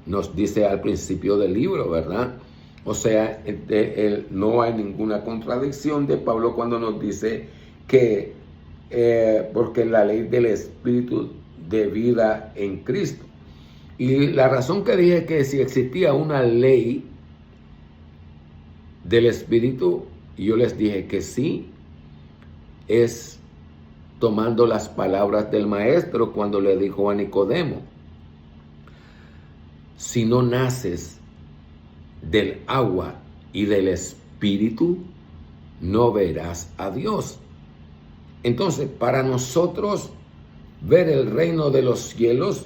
nos dice al principio del libro, ¿verdad? O sea, no hay ninguna contradicción de Pablo cuando nos dice que porque la ley del Espíritu de vida en Cristo. Y la razón que dije que si existía una ley del Espíritu, yo les dije que sí, es tomando las palabras del Maestro cuando le dijo a Nicodemo: si no naces del agua y del Espíritu, no verás a Dios. Entonces, para nosotros ver el reino de los cielos,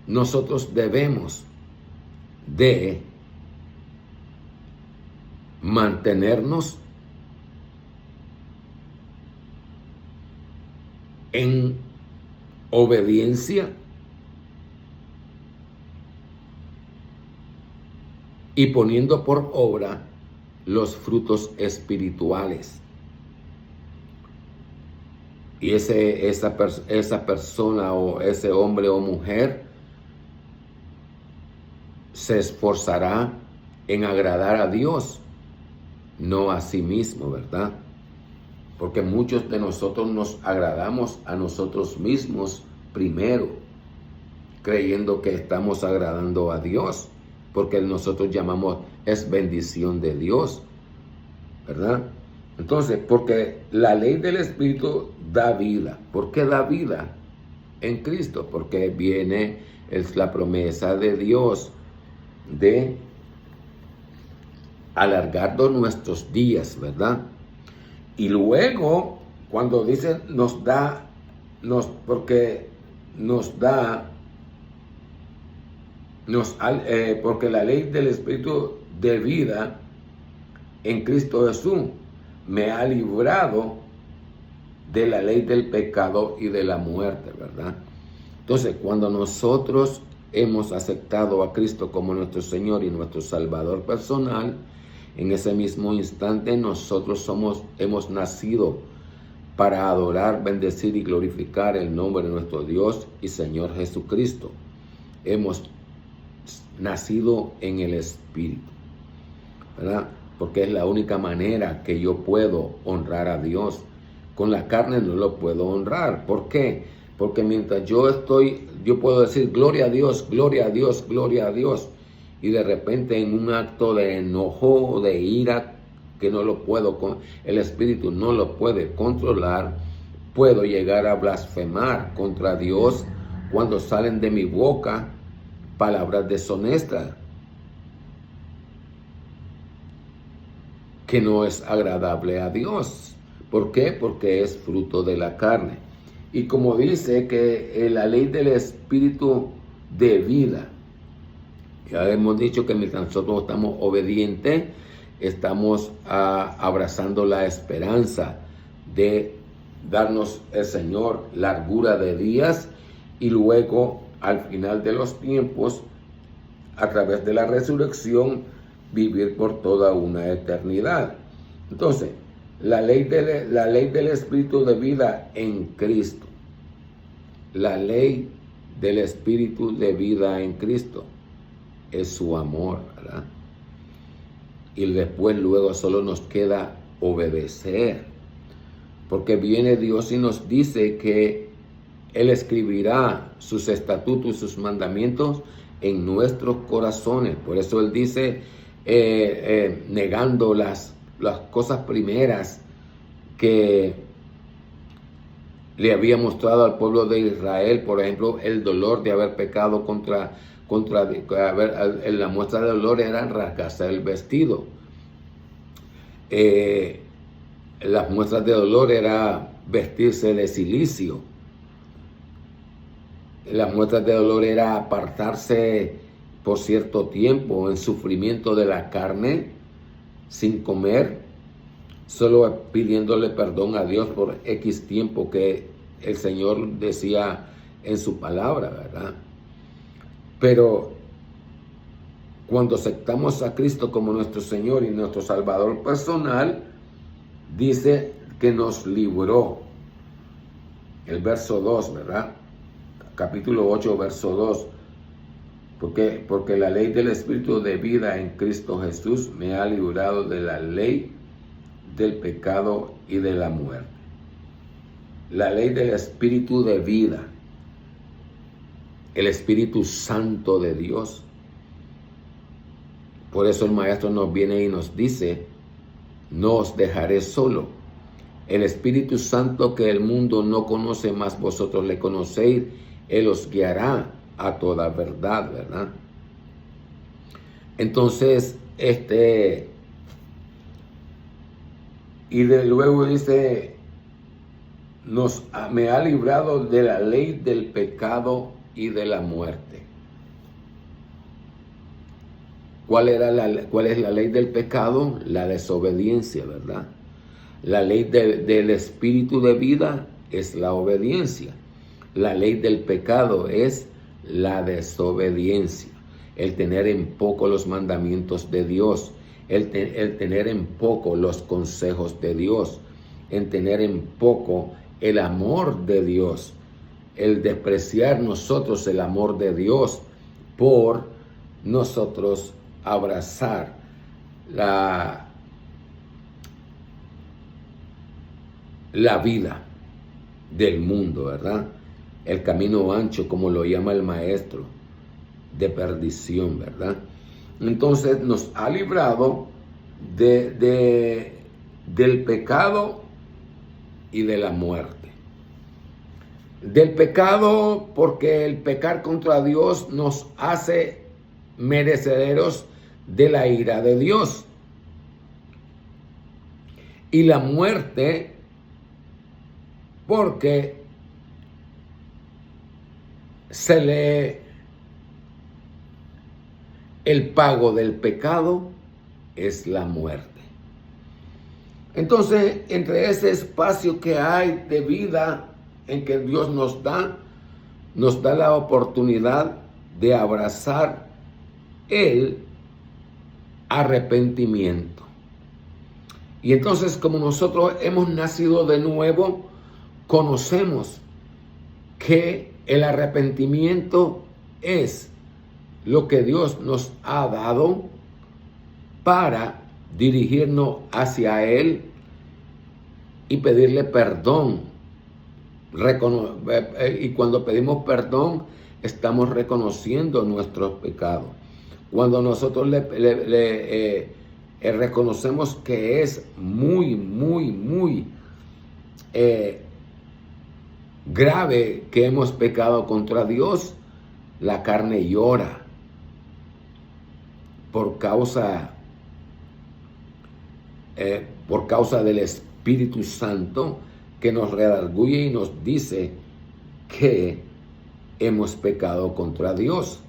nosotros debemos de mantenernos en obediencia y poniendo por obra los frutos espirituales. Y esa persona o ese hombre o mujer se esforzará en agradar a Dios, no a sí mismo, ¿verdad? Porque muchos de nosotros nos agradamos a nosotros mismos primero, creyendo que estamos agradando a Dios, porque nosotros llamamos es bendición de Dios, ¿verdad? Entonces, porque la ley del Espíritu da vida. ¿Por qué da vida? En Cristo, porque es la promesa de Dios de alargar nuestros días, ¿verdad? Y luego, cuando dice porque la ley del Espíritu de vida en Cristo Jesús me ha librado de la ley del pecado y de la muerte, ¿verdad? Entonces, cuando nosotros hemos aceptado a Cristo como nuestro Señor y nuestro Salvador personal, en ese mismo instante nosotros hemos nacido para adorar, bendecir y glorificar el nombre de nuestro Dios y Señor Jesucristo. Hemos nacido en el Espíritu, ¿verdad? Porque es la única manera que yo puedo honrar a Dios. Con la carne no lo puedo honrar. ¿Por qué? Porque mientras yo puedo decir gloria a Dios, gloria a Dios, gloria a Dios. Y de repente en un acto de enojo o de ira que el Espíritu no lo puede controlar, puedo llegar a blasfemar contra Dios cuando salen de mi boca palabras deshonestas, que no es agradable a Dios. ¿Por qué? Porque es fruto de la carne. Y como dice que la ley del Espíritu de vida, ya hemos dicho que mientras nosotros estamos obedientes, estamos abrazando la esperanza de darnos el Señor largura de días y luego al final de los tiempos, a través de la resurrección, vivir por toda una eternidad. Entonces, la ley del Espíritu de vida en Cristo. La ley del Espíritu de vida en Cristo es su amor, ¿verdad? Y luego solo nos queda obedecer. Porque viene Dios y nos dice que Él escribirá sus estatutos y sus mandamientos en nuestros corazones. Por eso Él dice, negando las cosas primeras que le había mostrado al pueblo de Israel, por ejemplo, el dolor de haber pecado la muestra de dolor era rasgarse el vestido. Las muestras de dolor era vestirse de cilicio. Las muestras de dolor era apartarse por cierto tiempo en sufrimiento de la carne, sin comer, solo pidiéndole perdón a Dios por X tiempo que el Señor decía en su palabra, ¿verdad? Pero cuando aceptamos a Cristo como nuestro Señor y nuestro Salvador personal, dice que nos libró. El verso 2, ¿verdad? Capítulo 8, verso 2. Porque la ley del Espíritu de vida en Cristo Jesús me ha librado de la ley del pecado y de la muerte. La ley del Espíritu de vida. El Espíritu Santo de Dios. Por eso el Maestro nos viene y nos dice, no os dejaré solo. El Espíritu Santo que el mundo no conoce, más vosotros le conocéis, Él os guiará a toda verdad, ¿verdad? Entonces, luego dice, me ha librado de la ley del pecado y de la muerte. ¿Cuál es la ley del pecado? La desobediencia, ¿verdad? La ley del espíritu de vida es la obediencia. La ley del pecado es la desobediencia. El tener en poco los mandamientos de Dios. El tener en poco los consejos de Dios. El tener en poco el amor de Dios. El despreciar nosotros el amor de Dios por nosotros abrazar la vida del mundo, ¿verdad? El camino ancho, como lo llama el maestro, de perdición, ¿verdad? Entonces nos ha librado del pecado y de la muerte. Del pecado, porque el pecar contra Dios nos hace merecederos de la ira de Dios. Y la muerte, porque el pago del pecado es la muerte. Entonces, entre ese espacio que hay de vida en que Dios nos da la oportunidad de abrazar el arrepentimiento. Y entonces, como nosotros hemos nacido de nuevo, conocemos que el arrepentimiento es lo que Dios nos ha dado para dirigirnos hacia Él y pedirle perdón. Y cuando pedimos perdón, estamos reconociendo nuestros pecados. Cuando nosotros reconocemos que es muy grave que hemos pecado contra Dios, la carne llora por causa del Espíritu Santo, que nos redarguye y nos dice que hemos pecado contra Dios.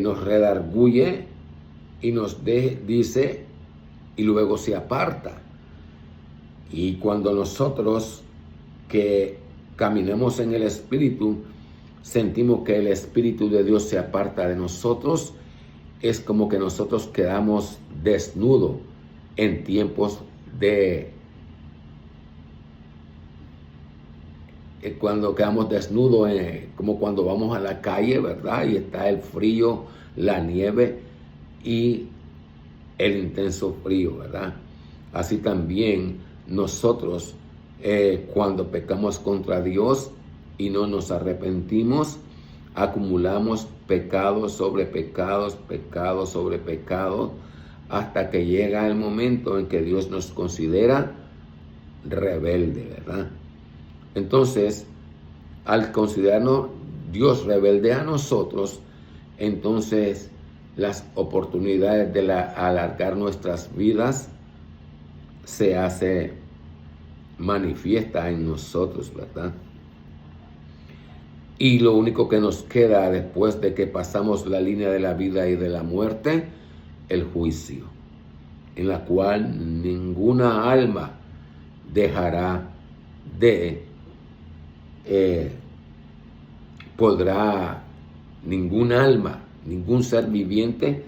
Nos redarguye y nos dice, y luego se aparta. Y cuando nosotros que caminamos en el Espíritu, sentimos que el Espíritu de Dios se aparta de nosotros, es como que nosotros quedamos desnudos en tiempos de... Cuando quedamos desnudos, como cuando vamos a la calle, ¿verdad? Y está el frío, la nieve y el intenso frío, ¿verdad? Así también nosotros, cuando pecamos contra Dios y no nos arrepentimos, acumulamos pecados sobre pecados, pecados sobre pecados, hasta que llega el momento en que Dios nos considera rebelde, ¿verdad? Entonces, al considerarnos Dios rebelde a nosotros, entonces las oportunidades de alargar nuestras vidas se hace manifiesta en nosotros, ¿verdad? Y lo único que nos queda después de que pasamos la línea de la vida y de la muerte, el juicio, en la cual ninguna alma dejará de ningún alma, ningún ser viviente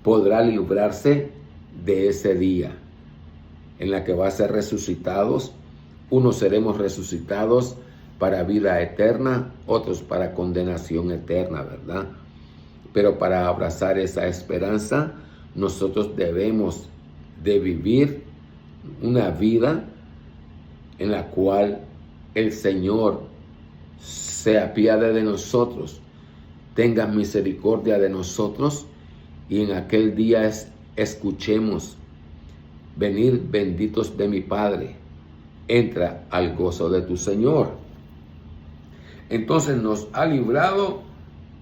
podrá librarse de ese día en la que va a ser resucitados. Unos seremos resucitados para vida eterna, otros para condenación eterna, ¿verdad? Pero para abrazar esa esperanza, nosotros debemos de vivir una vida en la cual el Señor se apiade de nosotros, tenga misericordia de nosotros, y en aquel día escuchemos: venid benditos de mi Padre, entra al gozo de tu Señor. Entonces nos ha librado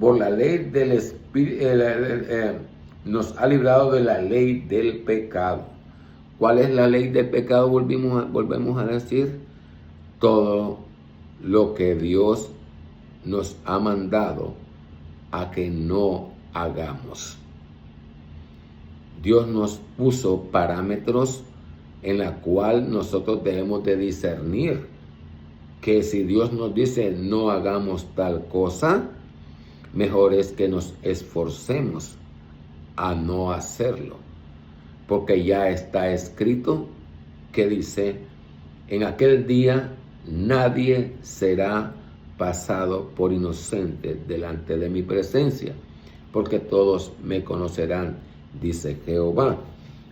por la ley del Espíritu, nos ha librado de la ley del pecado. ¿Cuál es la ley del pecado? Volvemos a decir, todo lo que Dios nos ha mandado a que no hagamos. Dios nos puso parámetros en la cual nosotros debemos de discernir que si Dios nos dice no hagamos tal cosa, mejor es que nos esforcemos a no hacerlo, porque ya está escrito que dice, en aquel día nadie será pasado por inocente delante de mi presencia, porque todos me conocerán, dice Jehová.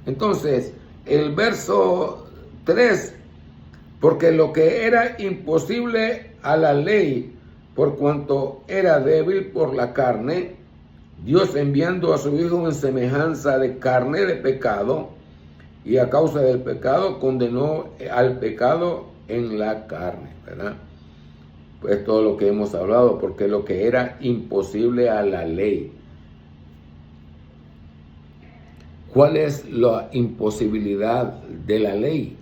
Entonces, el verso 3, porque lo que era imposible a la ley, por cuanto era débil por la carne, Dios enviando a su Hijo en semejanza de carne de pecado, y a causa del pecado condenó al pecado en la carne, ¿verdad? Pues todo lo que hemos hablado, porque lo que era imposible a la ley. ¿Cuál es la imposibilidad de la ley?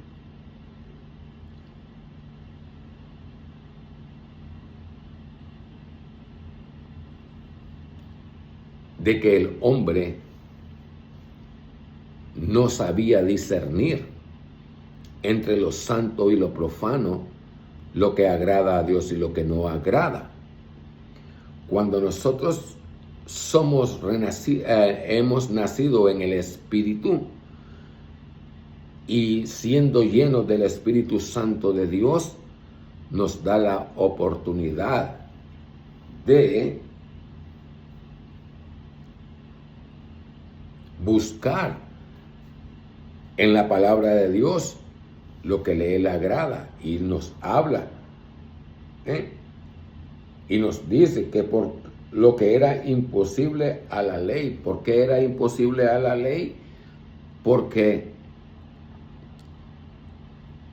De que el hombre no sabía discernir entre lo santo y lo profano, lo que agrada a Dios y lo que no agrada. Cuando nosotros hemos nacido en el Espíritu y siendo llenos del Espíritu Santo de Dios, nos da la oportunidad de buscar en la palabra de Dios lo que le agrada y nos habla, y nos dice que por lo que era imposible a la ley. ¿Por qué era imposible a la ley? Porque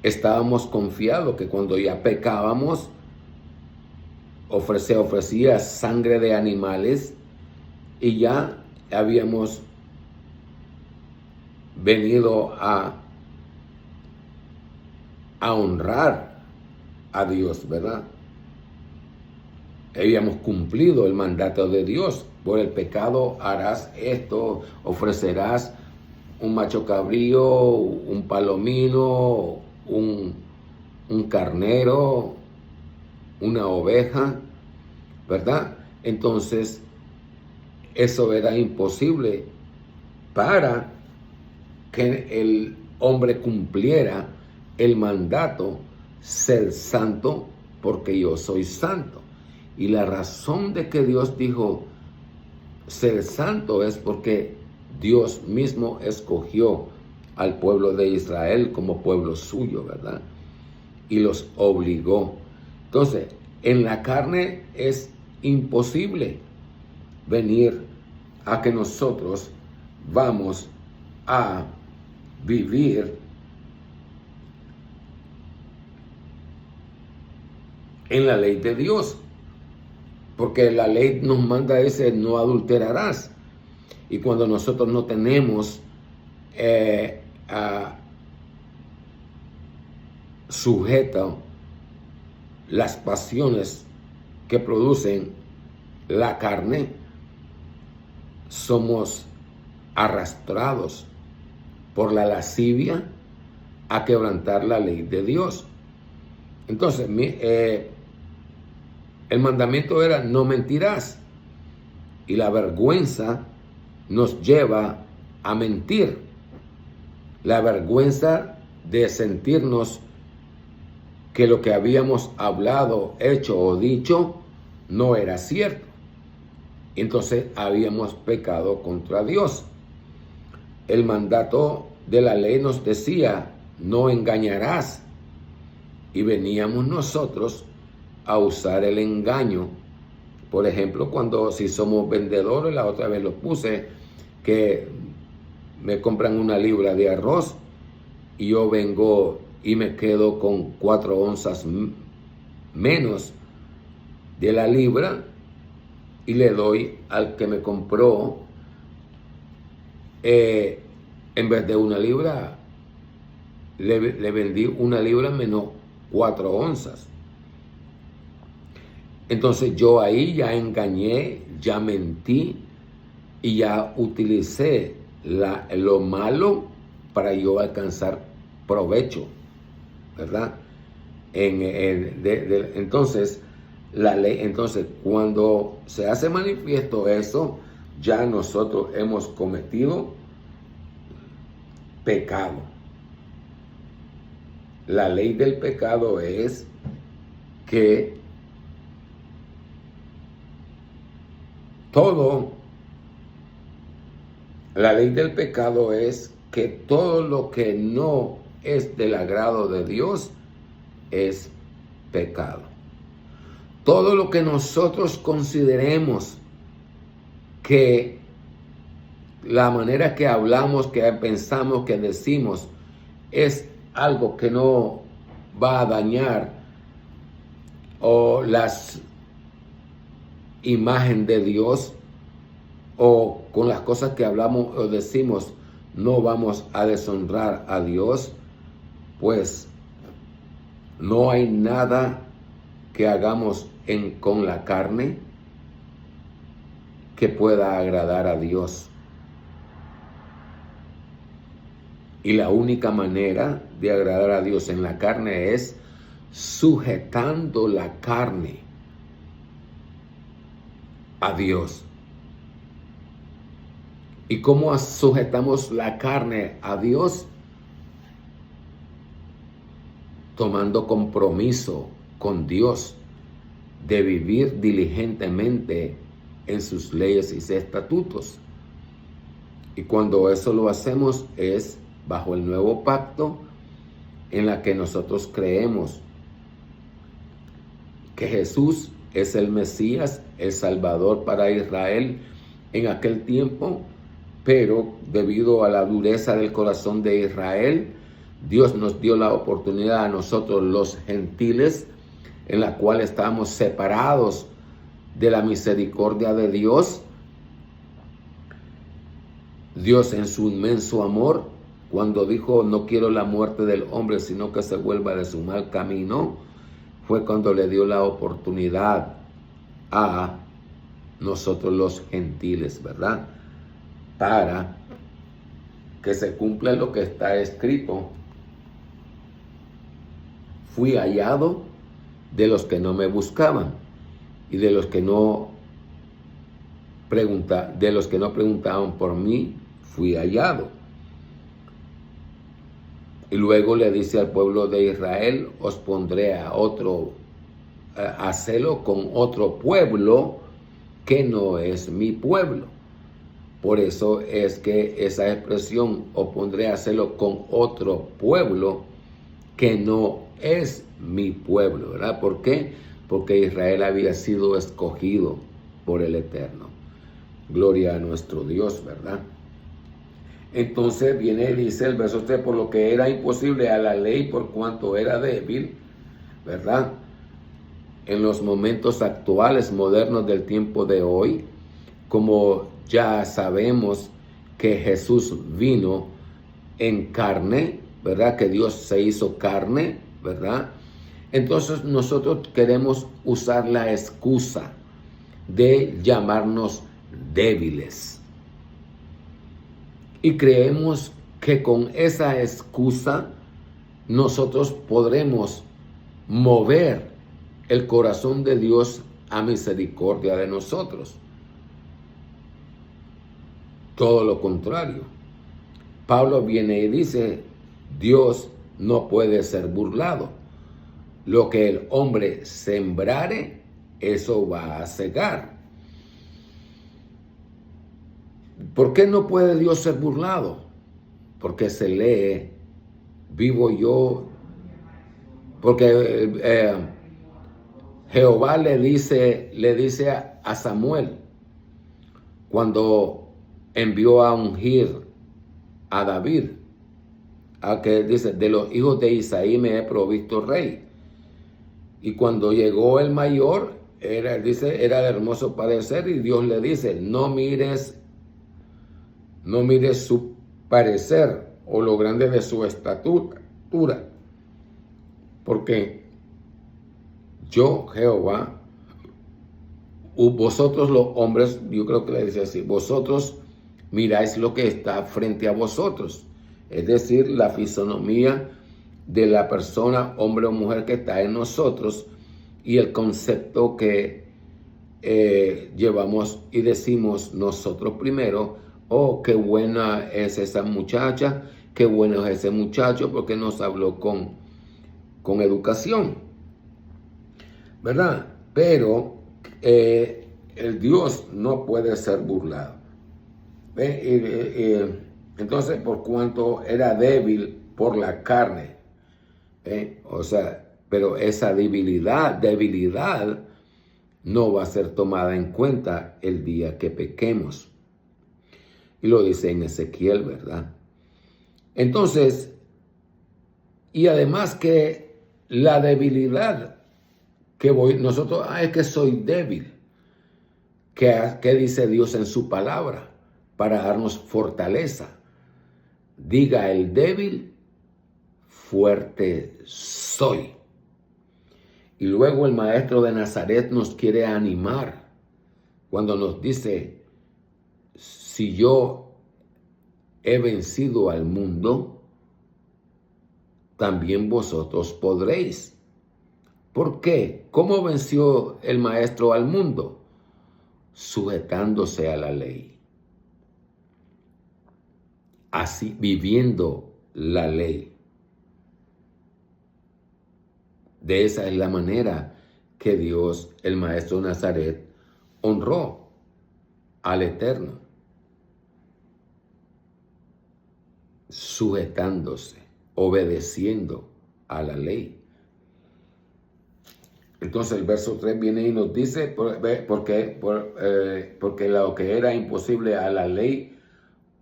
estábamos confiados que cuando ya pecábamos, ofrecía sangre de animales y ya habíamos venido a honrar a Dios, ¿verdad? Habíamos cumplido el mandato de Dios. Por el pecado harás esto, ofrecerás un macho cabrío, un palomino, un carnero, una oveja, ¿verdad? Entonces, eso era imposible para que el hombre cumpliera el mandato, ser santo, porque yo soy santo. Y la razón de que Dios dijo ser santo es porque Dios mismo escogió al pueblo de Israel como pueblo suyo, ¿verdad? Y los obligó. Entonces, en la carne es imposible venir a que nosotros vamos a vivir en la ley de Dios. Porque la ley nos manda ese no adulterarás. Y cuando nosotros no tenemos sujeto las pasiones que producen la carne, somos arrastrados por la lascivia a quebrantar la ley de Dios. Entonces, el mandamiento era no mentirás, y la vergüenza nos lleva a mentir. La vergüenza de sentirnos que lo que habíamos hablado, hecho o dicho no era cierto. Entonces habíamos pecado contra Dios. El mandato de la ley nos decía, no engañarás. Y veníamos nosotros a usar el engaño. Por ejemplo, si somos vendedores, la otra vez lo puse, que me compran una libra de arroz y yo vengo y me quedo con 4 onzas menos de la libra y le doy al que me compró, en vez de una libra, le vendí una libra menos 4 onzas. Entonces yo ahí ya engañé, ya mentí y ya utilicé lo malo para yo alcanzar provecho, ¿verdad? Entonces, la ley, entonces, cuando se hace manifiesto eso, ya nosotros hemos cometido pecado. La ley del pecado es que la ley del pecado es que todo lo que no es del agrado de Dios es pecado. Todo lo que nosotros consideremos que la manera que hablamos, que pensamos, que decimos, es algo que no va a dañar o las imagen de Dios, o con las cosas que hablamos o decimos no vamos a deshonrar a Dios, pues no hay nada que hagamos con la carne que pueda agradar a Dios. Y la única manera de agradar a Dios en la carne es sujetando la carne a Dios. ¿Y cómo sujetamos la carne a Dios? Tomando compromiso con Dios de vivir diligentemente en sus leyes y estatutos. Y cuando eso lo hacemos es bajo el nuevo pacto, en la que nosotros creemos que Jesús es el Mesías, el Salvador para Israel en aquel tiempo, pero debido a la dureza del corazón de Israel, Dios nos dio la oportunidad a nosotros los gentiles, en la cual estábamos separados de la misericordia de Dios. Dios en su inmenso amor, cuando dijo no quiero la muerte del hombre, sino que se vuelva de su mal camino, fue cuando le dio la oportunidad a nosotros los gentiles, ¿verdad? Para que se cumpla lo que está escrito. Fui hallado de los que no me buscaban y de los que no preguntaban por mí, fui hallado. Y luego le dice al pueblo de Israel, os pondré a celo con otro pueblo que no es mi pueblo. Por eso es que esa expresión, os pondré a celo con otro pueblo que no es mi pueblo, ¿verdad? ¿Por qué? Porque Israel había sido escogido por el Eterno. Gloria a nuestro Dios, ¿verdad? Entonces viene y dice el verso 3, por lo que era imposible a la ley por cuanto era débil, ¿verdad? En los momentos actuales, modernos del tiempo de hoy, como ya sabemos que Jesús vino en carne, ¿verdad? Que Dios se hizo carne, ¿verdad? Entonces nosotros queremos usar la excusa de llamarnos débiles. Y creemos que con esa excusa nosotros podremos mover el corazón de Dios a misericordia de nosotros. Todo lo contrario. Pablo viene y dice, Dios no puede ser burlado. Lo que el hombre sembrare, eso va a segar. ¿Por qué no puede Dios ser burlado? Porque se lee, vivo yo, porque Jehová le dice a Samuel, cuando envió a ungir a David, a que dice, de los hijos de Isaí me he provisto rey. Y cuando llegó el mayor, era de hermoso parecer, y Dios le dice, no mires su parecer o lo grande de su estatura, porque yo, Jehová, vosotros los hombres, yo creo que le dice así, vosotros miráis lo que está frente a vosotros. Es decir, la fisonomía de la persona, hombre o mujer que está en nosotros y el concepto que llevamos y decimos nosotros primero: oh, qué buena es esa muchacha, qué bueno es ese muchacho porque nos habló con educación, ¿verdad? Pero el Dios no puede ser burlado. Entonces, por cuanto era débil por la carne, o sea, pero esa debilidad no va a ser tomada en cuenta el día que pequemos. Y lo dice en Ezequiel, ¿verdad? Entonces, y además que la debilidad que nosotros, es que soy débil. ¿Qué dice Dios en su palabra? Para darnos fortaleza. Diga el débil, fuerte soy. Y luego el maestro de Nazaret nos quiere animar cuando nos dice: si yo he vencido al mundo, también vosotros podréis. ¿Por qué? ¿Cómo venció el maestro al mundo? Sujetándose a la ley. Así, viviendo la ley. De esa es la manera que Dios, el maestro de Nazaret, honró al Eterno. Sujetándose, obedeciendo a la ley. Entonces el verso 3 viene y nos dice, porque lo que era imposible a la ley,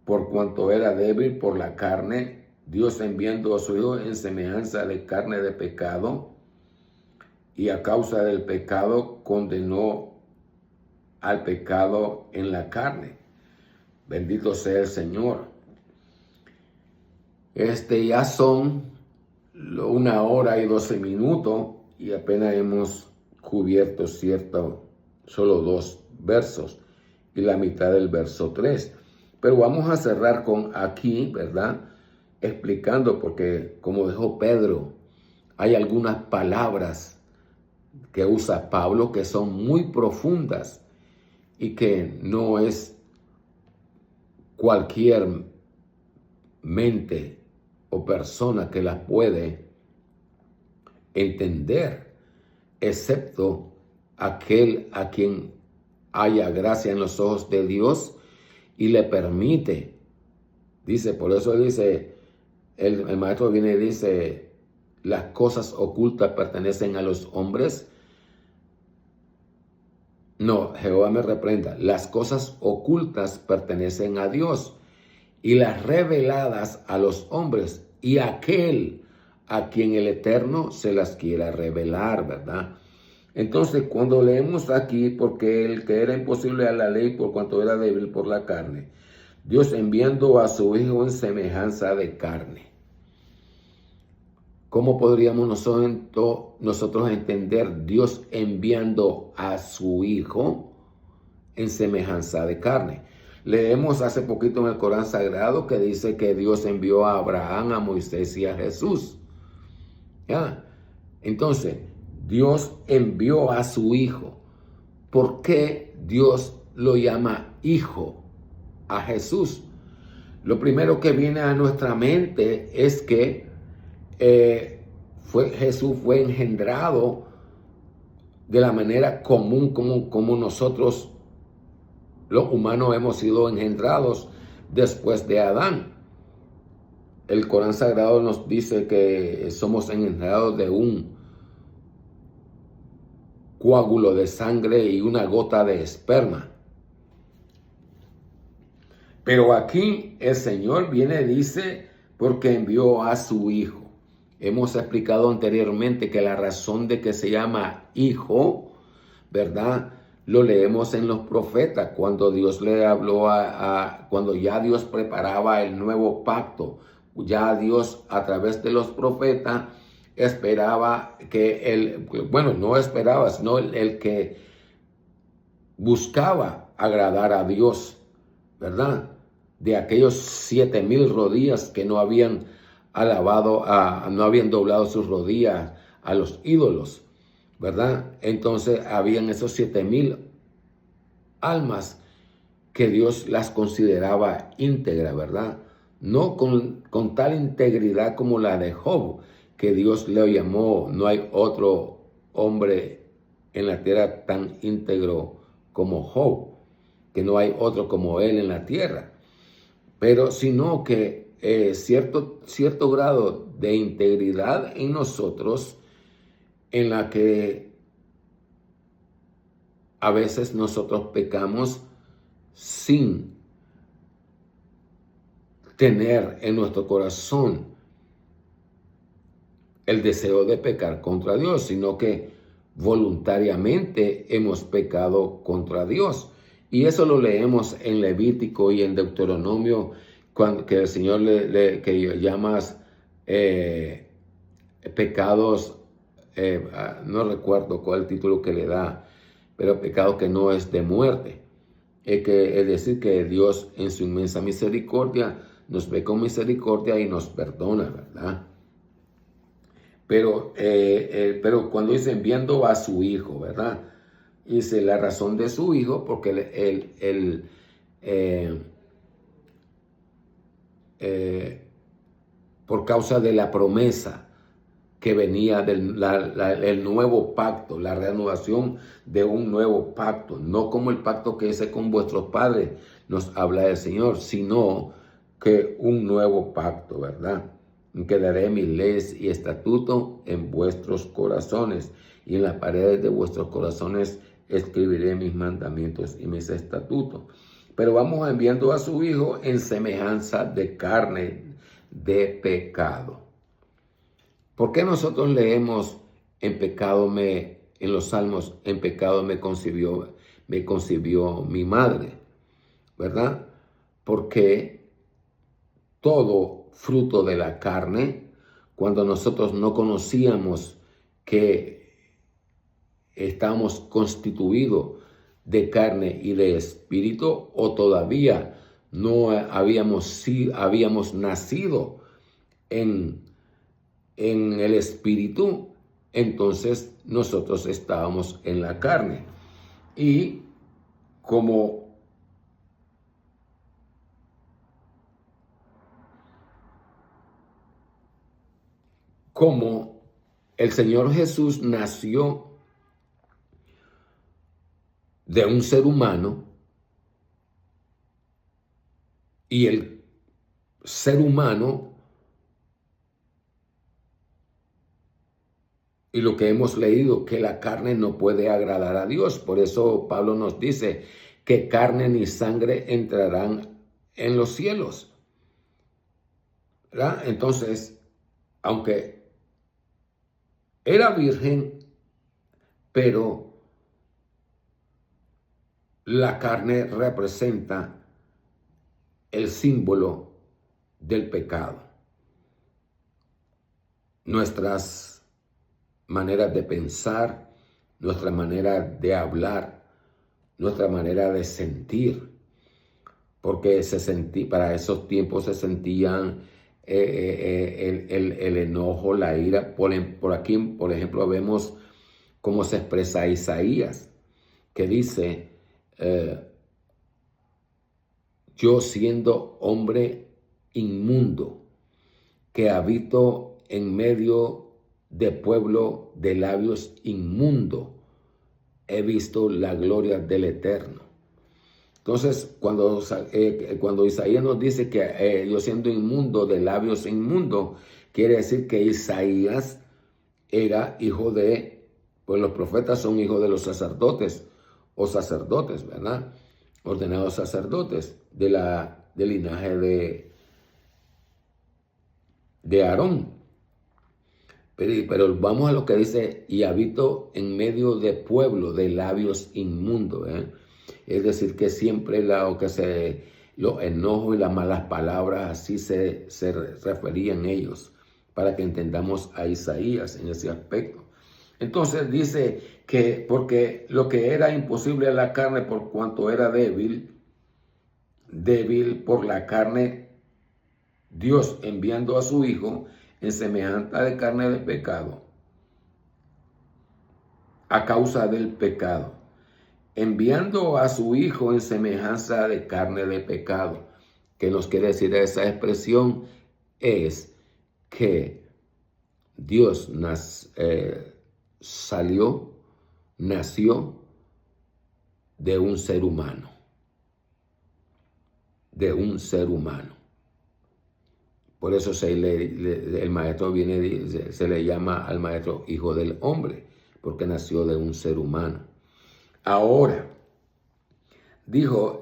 por cuanto era débil por la carne, Dios enviando a su Hijo en semejanza de carne de pecado, y a causa del pecado condenó al pecado en la carne. Bendito sea el Señor. Ya son 1 hora y 12 minutos y apenas hemos cubierto solo 2 versos y la mitad del verso 3. Pero vamos a cerrar con aquí, ¿verdad? Explicando, porque como dijo Pedro, hay algunas palabras que usa Pablo que son muy profundas y que no es cualquier mente o persona que las puede entender, excepto aquel a quien haya gracia en los ojos de Dios y le permite. Dice, por eso dice, el maestro viene y dice: las cosas ocultas pertenecen a los hombres. No, Jehová me reprenda. Las cosas ocultas pertenecen a Dios y las reveladas a los hombres y a aquel a quien el Eterno se las quiera revelar, ¿verdad? Entonces, cuando leemos aquí, porque el que era imposible a la ley por cuanto era débil por la carne, Dios enviando a su Hijo en semejanza de carne. ¿Cómo podríamos nosotros entender Dios enviando a su Hijo en semejanza de carne? Leemos hace poquito en el Corán Sagrado que dice que Dios envió a Abraham, a Moisés y a Jesús. ¿Ya? Entonces, Dios envió a su Hijo. ¿Por qué Dios lo llama Hijo a Jesús? Lo primero que viene a nuestra mente es que Jesús fue engendrado de la manera común como nosotros los humanos hemos sido engendrados después de Adán. El Corán Sagrado nos dice que somos engendrados de un coágulo de sangre y una gota de esperma. Pero aquí el Señor viene y dice, porque envió a su Hijo. Hemos explicado anteriormente que la razón de que se llama Hijo, ¿verdad? Lo leemos en los profetas, cuando Dios le habló cuando ya Dios preparaba el nuevo pacto. Ya Dios a través de los profetas esperaba que no esperaba, sino el que buscaba agradar a Dios, ¿verdad? de aquellos 7,000 rodillas que no habían no habían doblado sus rodillas a los ídolos, ¿verdad? Entonces habían esos 7,000 almas que Dios las consideraba íntegras, ¿verdad? No con tal integridad como la de Job, que Dios le llamó, no hay otro hombre en la tierra tan íntegro como Job, que no hay otro como él en la tierra, pero sino que cierto grado de integridad en nosotros, en la que a veces nosotros pecamos sin tener en nuestro corazón el deseo de pecar contra Dios, sino que voluntariamente hemos pecado contra Dios. Y eso lo leemos en Levítico y en Deuteronomio, que el Señor que llamas pecados, no recuerdo cuál es el título que le da, pero pecado que no es de muerte. Es decir, que Dios en su inmensa misericordia nos ve con misericordia y nos perdona, ¿verdad? Pero cuando dice enviando a su Hijo, ¿verdad? Dice la razón de su Hijo, porque por causa de la promesa que venía del nuevo pacto, la reanudación de un nuevo pacto, no como el pacto que hice con vuestros padres, nos habla el Señor, sino que un nuevo pacto, ¿verdad? Que daré mis leyes y estatutos en vuestros corazones, y en las paredes de vuestros corazones escribiré mis mandamientos y mis estatutos. Pero vamos enviando a su Hijo en semejanza de carne de pecado. ¿Por qué nosotros leemos en los Salmos, en pecado me concibió mi madre? ¿Verdad? Porque todo fruto de la carne, cuando nosotros no conocíamos que estábamos constituidos de carne y de espíritu, o todavía no habíamos nacido en el espíritu, entonces nosotros estábamos en la carne. Y como el Señor Jesús nació de un ser humano, y el ser humano, y lo que hemos leído, que la carne no puede agradar a Dios. Por eso Pablo nos dice que carne ni sangre entrarán en los cielos, ¿verdad? Entonces, aunque era virgen, pero la carne representa el símbolo del pecado. Nuestras maneras de pensar, nuestra manera de hablar, nuestra manera de sentir, porque para esos tiempos se sentían el enojo, la ira. Por aquí, por ejemplo, vemos cómo se expresa Isaías, que dice, yo siendo hombre inmundo, que habito en medio de pueblo de labios inmundo, he visto la gloria del Eterno. Entonces, cuando Isaías nos dice que yo siendo inmundo de labios inmundo, quiere decir que Isaías era hijo pues los profetas son hijos de los sacerdotes, o sacerdotes, ¿verdad? Ordenados sacerdotes del linaje de Aarón. Pero vamos a lo que dice, y habito en medio de pueblo de labios inmundos, ¿eh? Es decir, que siempre los enojos y las malas palabras así se referían ellos, para que entendamos a Isaías en ese aspecto. Entonces dice que porque lo que era imposible a la carne por cuanto era débil, débil por la carne, Dios enviando a su Hijo en semejanza de carne de pecado, a causa del pecado, enviando a su Hijo en semejanza de carne de pecado. ¿Qué nos quiere decir esa expresión? Es que Dios nació de un ser humano, de un ser humano. Por eso el maestro se le llama al maestro hijo del hombre, porque nació de un ser humano. Ahora, dijo,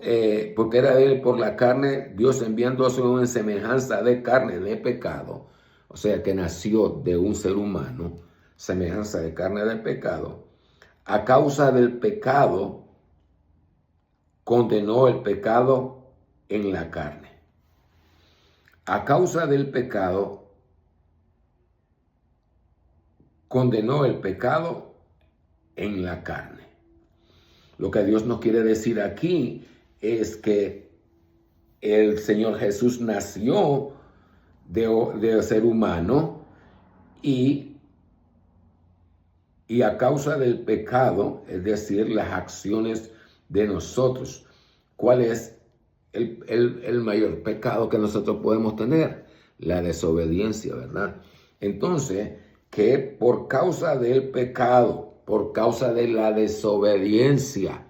porque era él por la carne, Dios enviando a su hijo en semejanza de carne de pecado, o sea que nació de un ser humano, semejanza de carne de pecado, a causa del pecado, condenó el pecado en la carne. A causa del pecado, condenó el pecado en la carne. Lo que Dios nos quiere decir aquí es que el Señor Jesús nació de ser humano y a causa del pecado, es decir, las acciones de nosotros. ¿Cuál es el mayor pecado que nosotros podemos tener? La desobediencia, ¿verdad? Entonces, que por causa del pecado, por causa de la desobediencia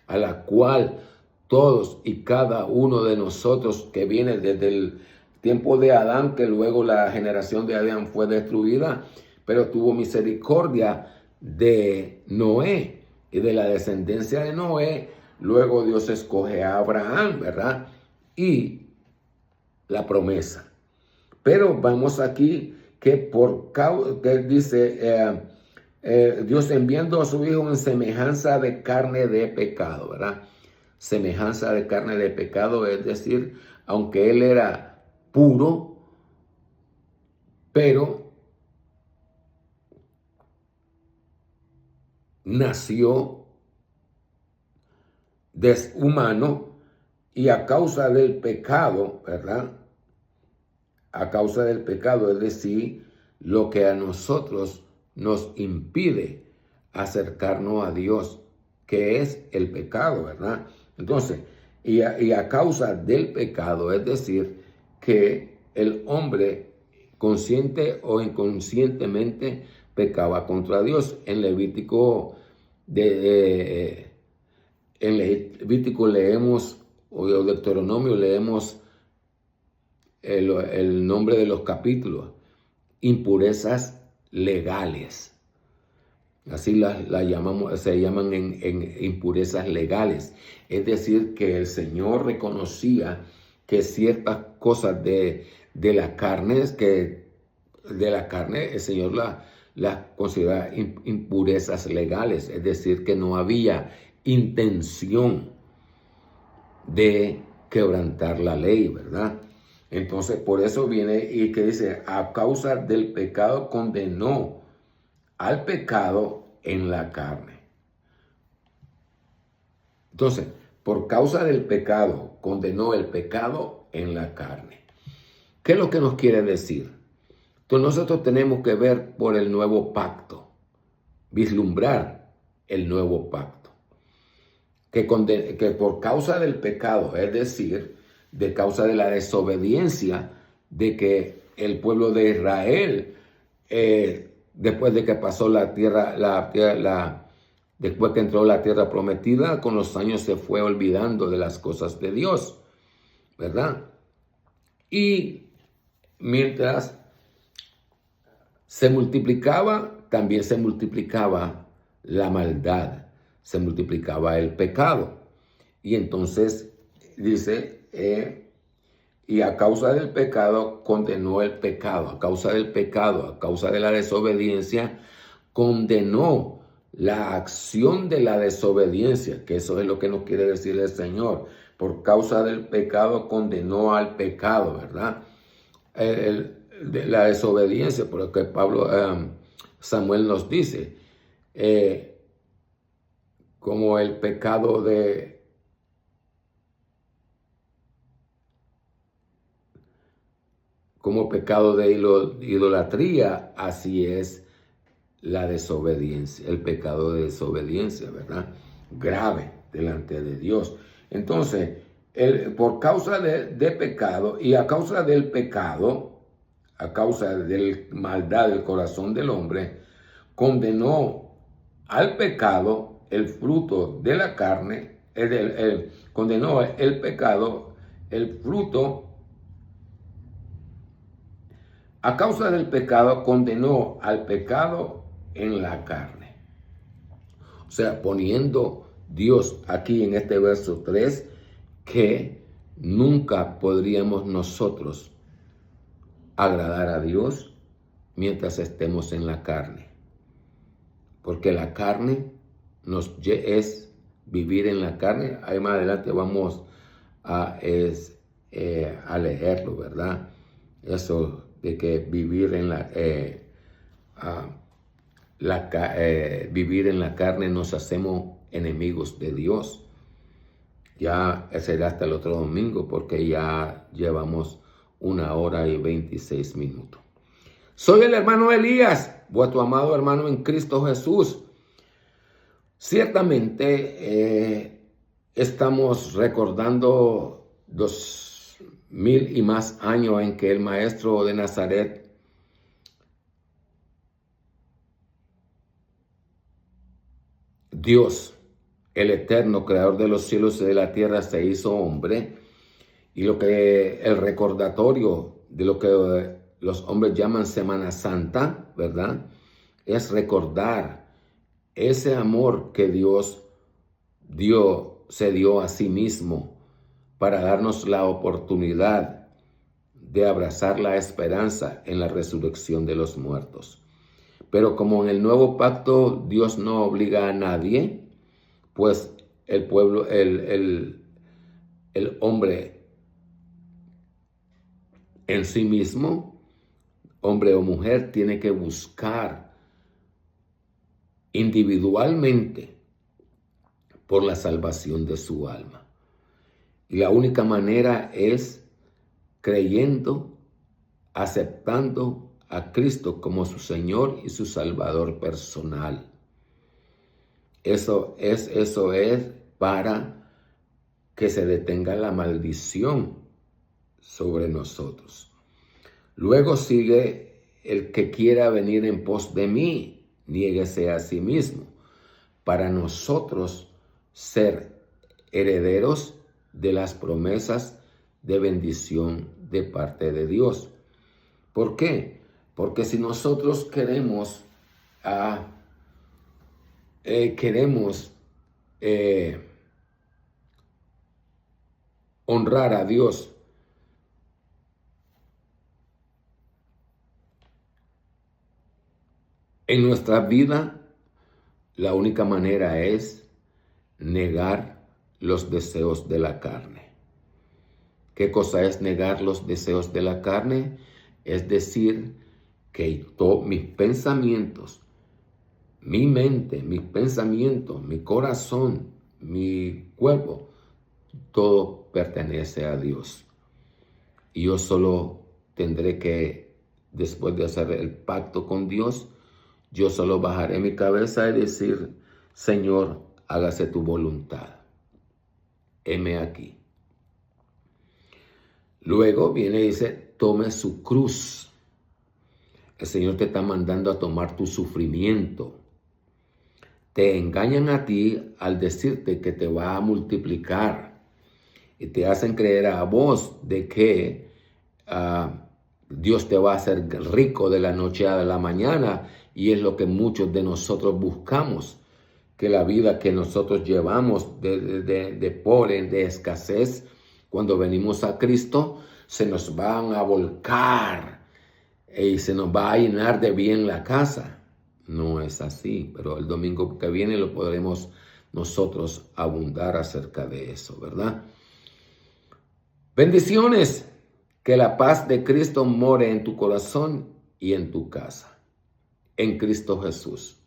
a la cual todos y cada uno de nosotros, que viene desde el tiempo de Adán, que luego la generación de Adán fue destruida, pero tuvo misericordia de Noé y de la descendencia de Noé. Luego Dios escoge a Abraham, ¿verdad? Y la promesa. Pero vamos aquí que que dice Dios enviando a su Hijo en semejanza de carne de pecado, ¿verdad? Semejanza de carne de pecado, es decir, aunque Él era puro, pero nació deshumano y a causa del pecado, ¿verdad? A causa del pecado, es decir, lo que a nosotros nos impide acercarnos a Dios, que es el pecado, ¿verdad? Entonces, y a causa del pecado, es decir, que el hombre consciente o inconscientemente pecaba contra Dios. En Levítico leemos, o Deuteronomio leemos el nombre de los capítulos, impurezas legales. Así la llamamos, se llaman en impurezas legales. Es decir, que el Señor reconocía que ciertas cosas de la carne, el Señor las considera impurezas legales. Es decir, que no había intención de quebrantar la ley, ¿verdad? Entonces, por eso viene y que dice, a causa del pecado condenó al pecado en la carne. Entonces, por causa del pecado, condenó el pecado en la carne. ¿Qué es lo que nos quiere decir? Entonces, nosotros tenemos que ver por el nuevo pacto, vislumbrar el nuevo pacto. Que por causa del pecado, es decir, de causa de la desobediencia de que el pueblo de Israel, después de que pasó después que entró la tierra prometida, con los años se fue olvidando de las cosas de Dios, ¿verdad? Y mientras se multiplicaba, también se multiplicaba la maldad, se multiplicaba el pecado. Y entonces dice, y a causa del pecado condenó el pecado, a causa del pecado, a causa de la desobediencia, condenó la acción de la desobediencia, que eso es lo que nos quiere decir el Señor. Por causa del pecado condenó al pecado, ¿verdad? De la desobediencia, porque Samuel nos dice, como el pecado como pecado de idolatría, así es la desobediencia, el pecado de desobediencia, ¿verdad? Grave delante de Dios. Entonces, por causa de pecado y a causa del pecado, a causa de la maldad del corazón del hombre, condenó al pecado el fruto de la carne, condenó el pecado, el fruto. A causa del pecado, condenó al pecado en la carne. O sea, poniendo Dios aquí en este verso 3, que nunca podríamos nosotros agradar a Dios mientras estemos en la carne. Porque la carne es vivir en la carne. Ahí más adelante vamos a leerlo, ¿verdad? Eso de que vivir en vivir en la carne nos hacemos enemigos de Dios. Ya será hasta el otro domingo porque ya llevamos 1 hora y 26 minutos. Soy el hermano Elías, vuestro amado hermano en Cristo Jesús. Ciertamente estamos recordando 2000 y más años en que el maestro de Nazaret Dios, el eterno creador de los cielos y de la tierra, se hizo hombre, y el recordatorio de lo que los hombres llaman Semana Santa, ¿verdad? Es recordar ese amor que Dios se dio a sí mismo para darnos la oportunidad de abrazar la esperanza en la resurrección de los muertos. Pero como en el nuevo pacto Dios no obliga a nadie, pues el pueblo, el hombre en sí mismo, hombre o mujer, tiene que buscar individualmente por la salvación de su alma. Y la única manera es creyendo, aceptando a Cristo como su Señor y su Salvador personal. Eso es para que se detenga la maldición sobre nosotros. Luego sigue: el que quiera venir en pos de mí, niéguese a sí mismo, para nosotros ser herederos de las promesas de bendición de parte de Dios. ¿Por qué? Porque si nosotros queremos honrar a Dios, en nuestra vida, la única manera es negar los deseos de la carne. ¿Qué cosa es negar los deseos de la carne? Es decir, que mis pensamientos, mi mente, mis pensamientos, mi corazón, mi cuerpo, todo pertenece a Dios. Y yo solo tendré que, después de hacer el pacto con Dios, yo solo bajaré mi cabeza y decir: Señor, hágase tu voluntad. Heme aquí. Luego viene y dice: tome su cruz. El Señor te está mandando a tomar tu sufrimiento. Te engañan a ti al decirte que te va a multiplicar. Y te hacen creer a vos de que Dios te va a hacer rico de la noche a la mañana. Y es lo que muchos de nosotros buscamos. Que la vida que nosotros llevamos de pobre, de escasez, cuando venimos a Cristo, se nos van a volcar y se nos va a llenar de bien la casa. No es así, pero el domingo que viene lo podremos nosotros abundar acerca de eso, ¿verdad? Bendiciones, que la paz de Cristo more en tu corazón y en tu casa. En Cristo Jesús.